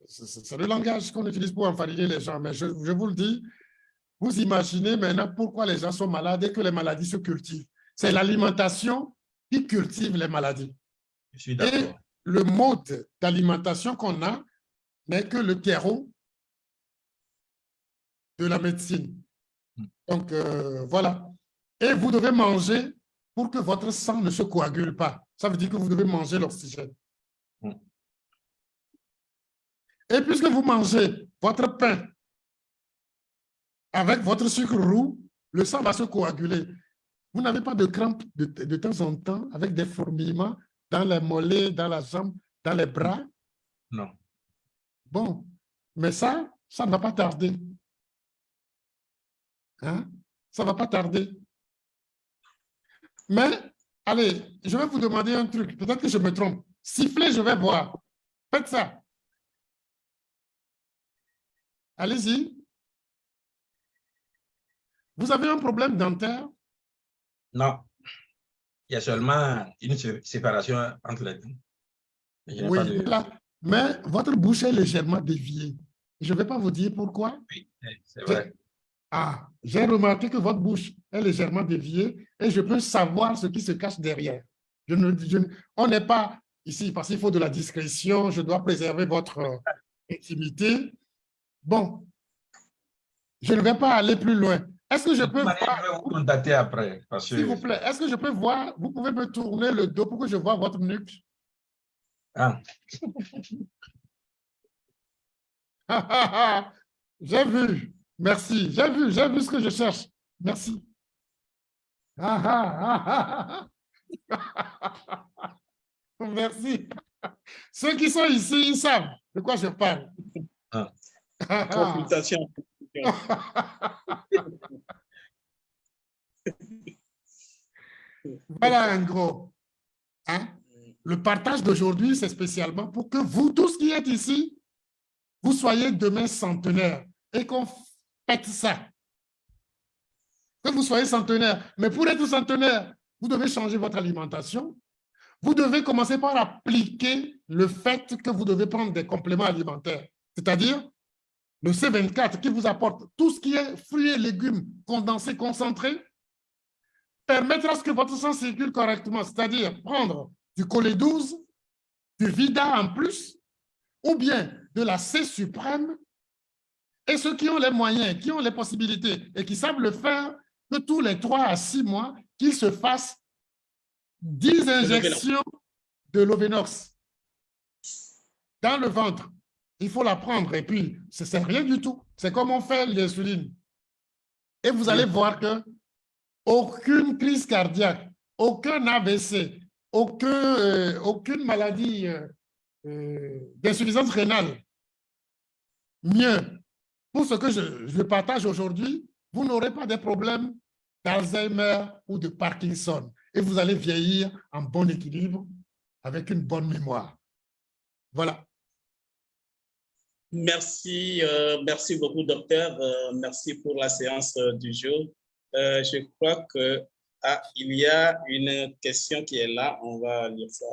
C'est le langage qu'on utilise pour enfariner les gens. Mais je vous le dis, vous imaginez maintenant pourquoi les gens sont malades et que les maladies se cultivent. C'est l'alimentation qui cultive les maladies. Je suis d'accord. Et le mode d'alimentation qu'on a n'est que le terreau de la médecine. Donc, voilà. Et vous devez manger pour que votre sang ne se coagule pas. Ça veut dire que vous devez manger l'oxygène. Et puisque vous mangez votre pain avec votre sucre roux, le sang va se coaguler. Vous n'avez pas de crampes de temps en temps avec des fourmillements dans les mollets, dans la jambe, dans les bras? Non. Bon, mais ça ne va pas tarder. Hein? Ça ne va pas tarder. Mais, allez, je vais vous demander un truc. Peut-être que je me trompe. Sifflez, je vais voir. Faites ça. Allez-y. Vous avez un problème dentaire? Non. Il y a seulement une séparation entre les deux. Oui, mais votre bouche est légèrement déviée. Je ne vais pas vous dire pourquoi. Oui, c'est vrai. Ah, j'ai remarqué que votre bouche est légèrement déviée et je peux savoir ce qui se cache derrière. On n'est pas ici parce qu'il faut de la discrétion, je dois préserver votre intimité. Bon, je ne vais pas aller plus loin. Est-ce que je peux voir... Je vais vous contacter après. S'il vous plaît, est-ce que je peux voir... Vous pouvez me tourner le dos pour que je vois votre nuque? Ah. J'ai vu. Merci. J'ai vu ce que je cherche. Merci. Merci. Ceux qui sont ici, ils savent de quoi je parle. Ah. Consultation. Voilà un gros. Hein? Le partage d'aujourd'hui, c'est spécialement pour que vous tous qui êtes ici, vous soyez demain centenaires et qu'on fête ça. Que vous soyez centenaire. Mais pour être centenaire, vous devez changer votre alimentation. Vous devez commencer par appliquer le fait que vous devez prendre des compléments alimentaires. C'est-à-dire le C24 qui vous apporte tout ce qui est fruits et légumes condensés, concentrés, permettre à ce que votre sang circule correctement. C'est-à-dire prendre du Colé12, du Vida en plus, ou bien de la C suprême. Et ceux qui ont les moyens, qui ont les possibilités et qui savent le faire, que tous les 3 à 6 mois, qu'ils se fassent 10 injections de l'Ovenox dans le ventre. Il faut la prendre et puis, ce n'est rien du tout. C'est comme on fait l'insuline. Et vous allez voir que aucune crise cardiaque, aucun AVC, aucune maladie d'insuffisance rénale. Mieux, pour ce que je partage aujourd'hui, vous n'aurez pas de problème d'Alzheimer ou de Parkinson. Et vous allez vieillir en bon équilibre avec une bonne mémoire. Voilà. Merci, merci beaucoup, docteur. Merci pour la séance du jour. Je crois que il y a une question qui est là. On va lire ça.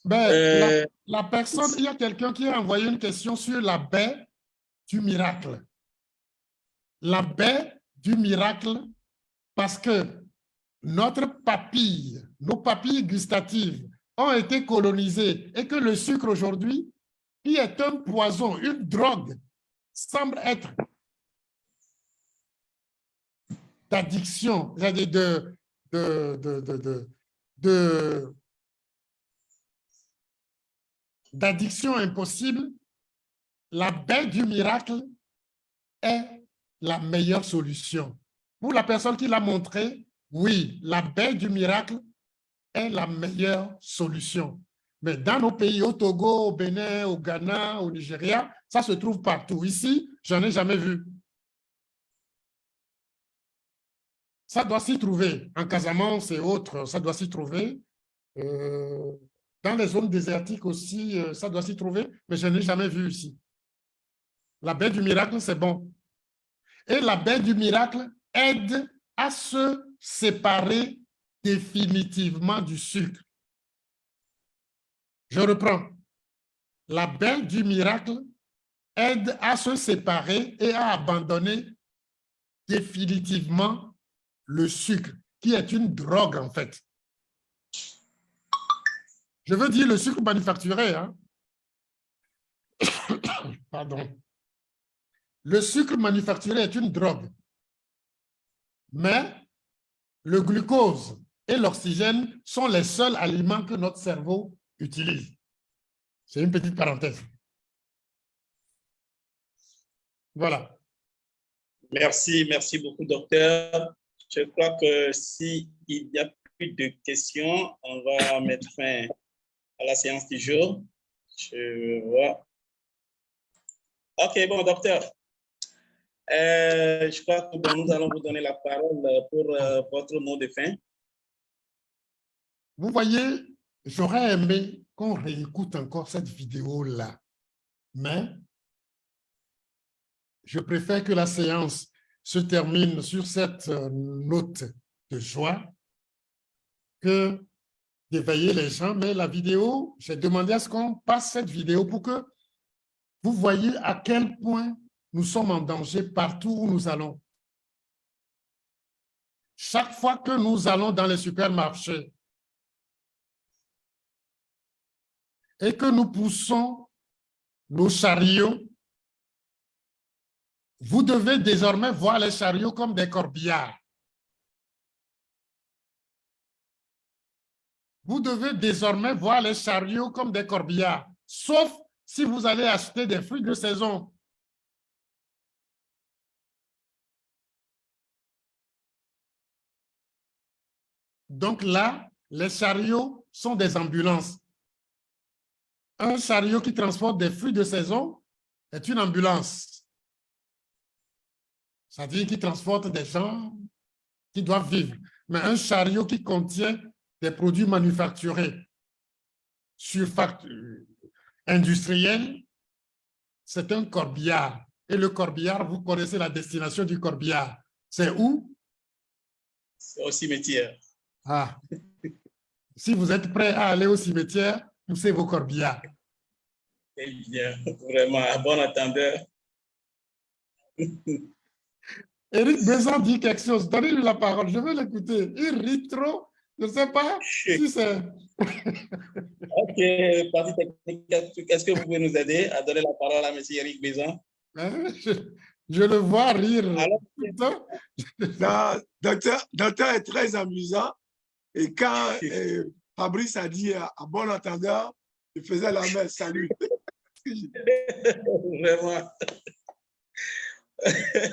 Ben, la personne, il y a quelqu'un qui a envoyé une question sur la baie du miracle. La baie du miracle, parce que notre papille, nos papilles gustatives ont été colonisées et que le sucre aujourd'hui, qui est un poison, une drogue, semble être d'addiction, d'addiction impossible, la baie du miracle est la meilleure solution. Pour la personne qui l'a montré, oui, la baie du miracle est la meilleure solution. Mais dans nos pays, au Togo, au Bénin, au Ghana, au Nigeria, ça se trouve partout. Ici, j'en ai jamais vu. Ça doit s'y trouver. En Casamance et autres, ça doit s'y trouver. Dans les zones désertiques aussi, ça doit s'y trouver, mais je n'ai jamais vu ici. La baie du miracle, c'est bon. Et la baie du miracle aide à se séparer définitivement du sucre. Je reprends. La baie du miracle aide à se séparer et à abandonner définitivement le sucre, qui est une drogue en fait. Je veux dire le sucre manufacturé. Hein? Pardon. Le sucre manufacturé est une drogue. Mais le glucose et l'oxygène sont les seuls aliments que notre cerveau utilise. C'est une petite parenthèse. Voilà. Merci, merci beaucoup, docteur. Je crois que s'il n'y a plus de questions, on va mettre fin à la séance du jour. Je vois. OK, bon, docteur. Je crois que nous allons vous donner la parole pour votre mot de fin. Vous voyez, j'aurais aimé qu'on réécoute encore cette vidéo-là, mais je préfère que la séance se termine sur cette note de joie que d'éveiller les gens. Mais la vidéo, j'ai demandé à ce qu'on passe cette vidéo pour que vous voyez à quel point nous sommes en danger partout où nous allons. Chaque fois que nous allons dans les supermarchés et que nous poussons nos chariots, vous devez désormais voir les chariots comme des corbillards. Vous devez désormais voir les chariots comme des corbillards, sauf si vous allez acheter des fruits de saison. Donc là, les chariots sont des ambulances. Un chariot qui transporte des fruits de saison est une ambulance. C'est-à-dire qu'il transporte des gens qui doivent vivre. Mais un chariot qui contient des produits manufacturés, industriels, c'est un corbillard. Et le corbillard, vous connaissez la destination du corbillard. C'est où? C'est au cimetière. Ah. Si vous êtes prêt à aller au cimetière, poussez vos corbillards. Eh bien, vraiment, à bon entendeur. Éric Bézan dit quelque chose. Donnez-lui la parole. Je vais l'écouter. Il rit trop. Je ne sais pas si c'est... OK, partie technique. Est-ce que vous pouvez nous aider à donner la parole à M. Éric Bézan? Je le vois rire. Alors, Docteur est très amusant. Et quand Fabrice a dit à bon entendeur, il faisait la main, salut. Vraiment.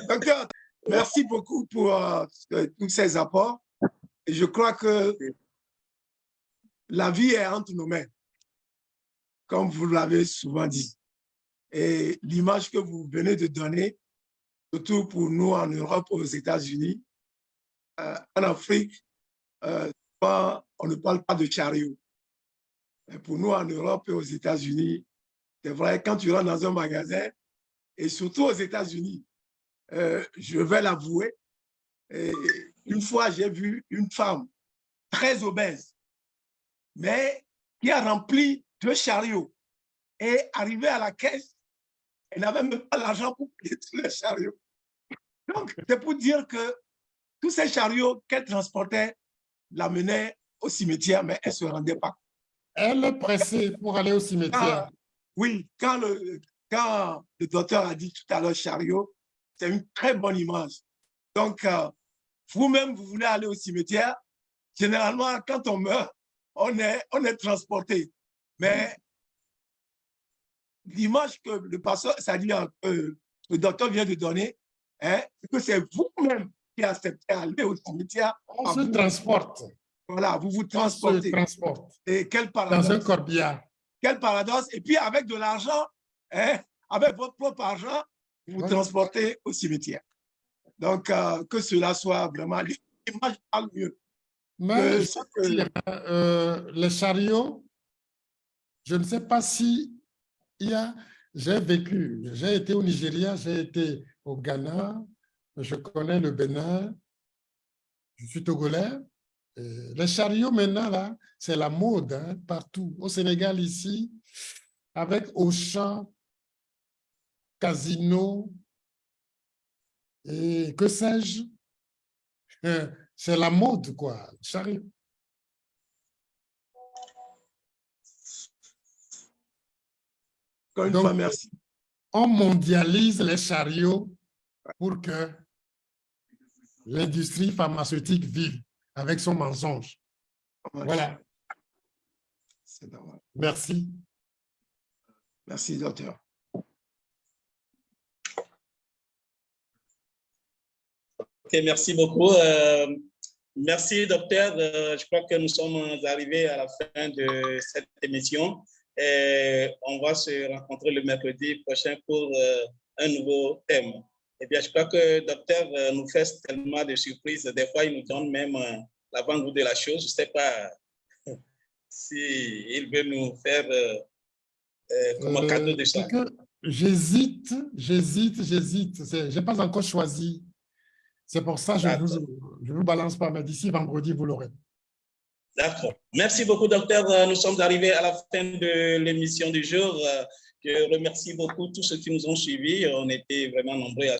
Docteur, merci beaucoup pour tous ces apports. Et je crois que la vie est entre nos mains, comme vous l'avez souvent dit. Et l'image que vous venez de donner, surtout pour nous en Europe, aux États-Unis, en Afrique, on ne parle pas de chariot. Mais pour nous en Europe et aux États-Unis, c'est vrai, quand tu rentres dans un magasin, et surtout aux États-Unis, je vais l'avouer, une fois j'ai vu une femme très obèse, mais qui a rempli 2 chariots et arrivée à la caisse, elle n'avait même pas l'argent pour payer tous les chariots. Donc, c'est pour dire que tous ces chariots qu'elle transportait l'amenaient au cimetière, mais elle ne se rendait pas. Elle est pressée pour aller au cimetière. Oui, quand le docteur a dit tout à l'heure chariot, c'est une très bonne image. Donc, vous-même, vous voulez aller au cimetière, généralement, quand on meurt, on est transporté. Mais l'image que le pasteur, c'est-à-dire le docteur vient de donner, c'est que c'est vous-même qui acceptez d'aller au cimetière. On se transporte. Voilà, vous vous transportez. On se transporte. Et quel paradoxe. Dans un corbillard. Quel paradoxe. Et puis, avec de l'argent, avec votre propre argent, vous vous transportez au cimetière. Donc, que cela soit vraiment... L'image parle mieux. Mais les chariots, je ne sais pas si j'ai vécu, j'ai été au Nigeria, j'ai été au Ghana, je connais le Bénin, je suis togolais. Les chariots maintenant, là, c'est la mode hein, partout. Au Sénégal, ici, avec Auchan, Casino, et que sais-je, c'est la mode, quoi, chariot. Encore une fois, merci. On mondialise les chariots pour que l'industrie pharmaceutique vive avec son mensonge. Voilà. C'est normal. Merci. Merci, docteur. Ok, merci beaucoup. Merci, docteur. Je crois que nous sommes arrivés à la fin de cette émission. On va se rencontrer le mercredi prochain pour un nouveau thème. Et bien, je crois que le docteur nous fait tellement de surprises. Des fois, il nous donne même l'avant-goût de la chose. Je ne sais pas s'il veut nous faire comme un cadeau de ça. J'hésite. Je n'ai pas encore choisi. C'est pour ça que je vous balance pas, mais d'ici vendredi, vous l'aurez. D'accord. Merci beaucoup, docteur. Nous sommes arrivés à la fin de l'émission du jour. Je remercie beaucoup tous ceux qui nous ont suivis. On était vraiment nombreux à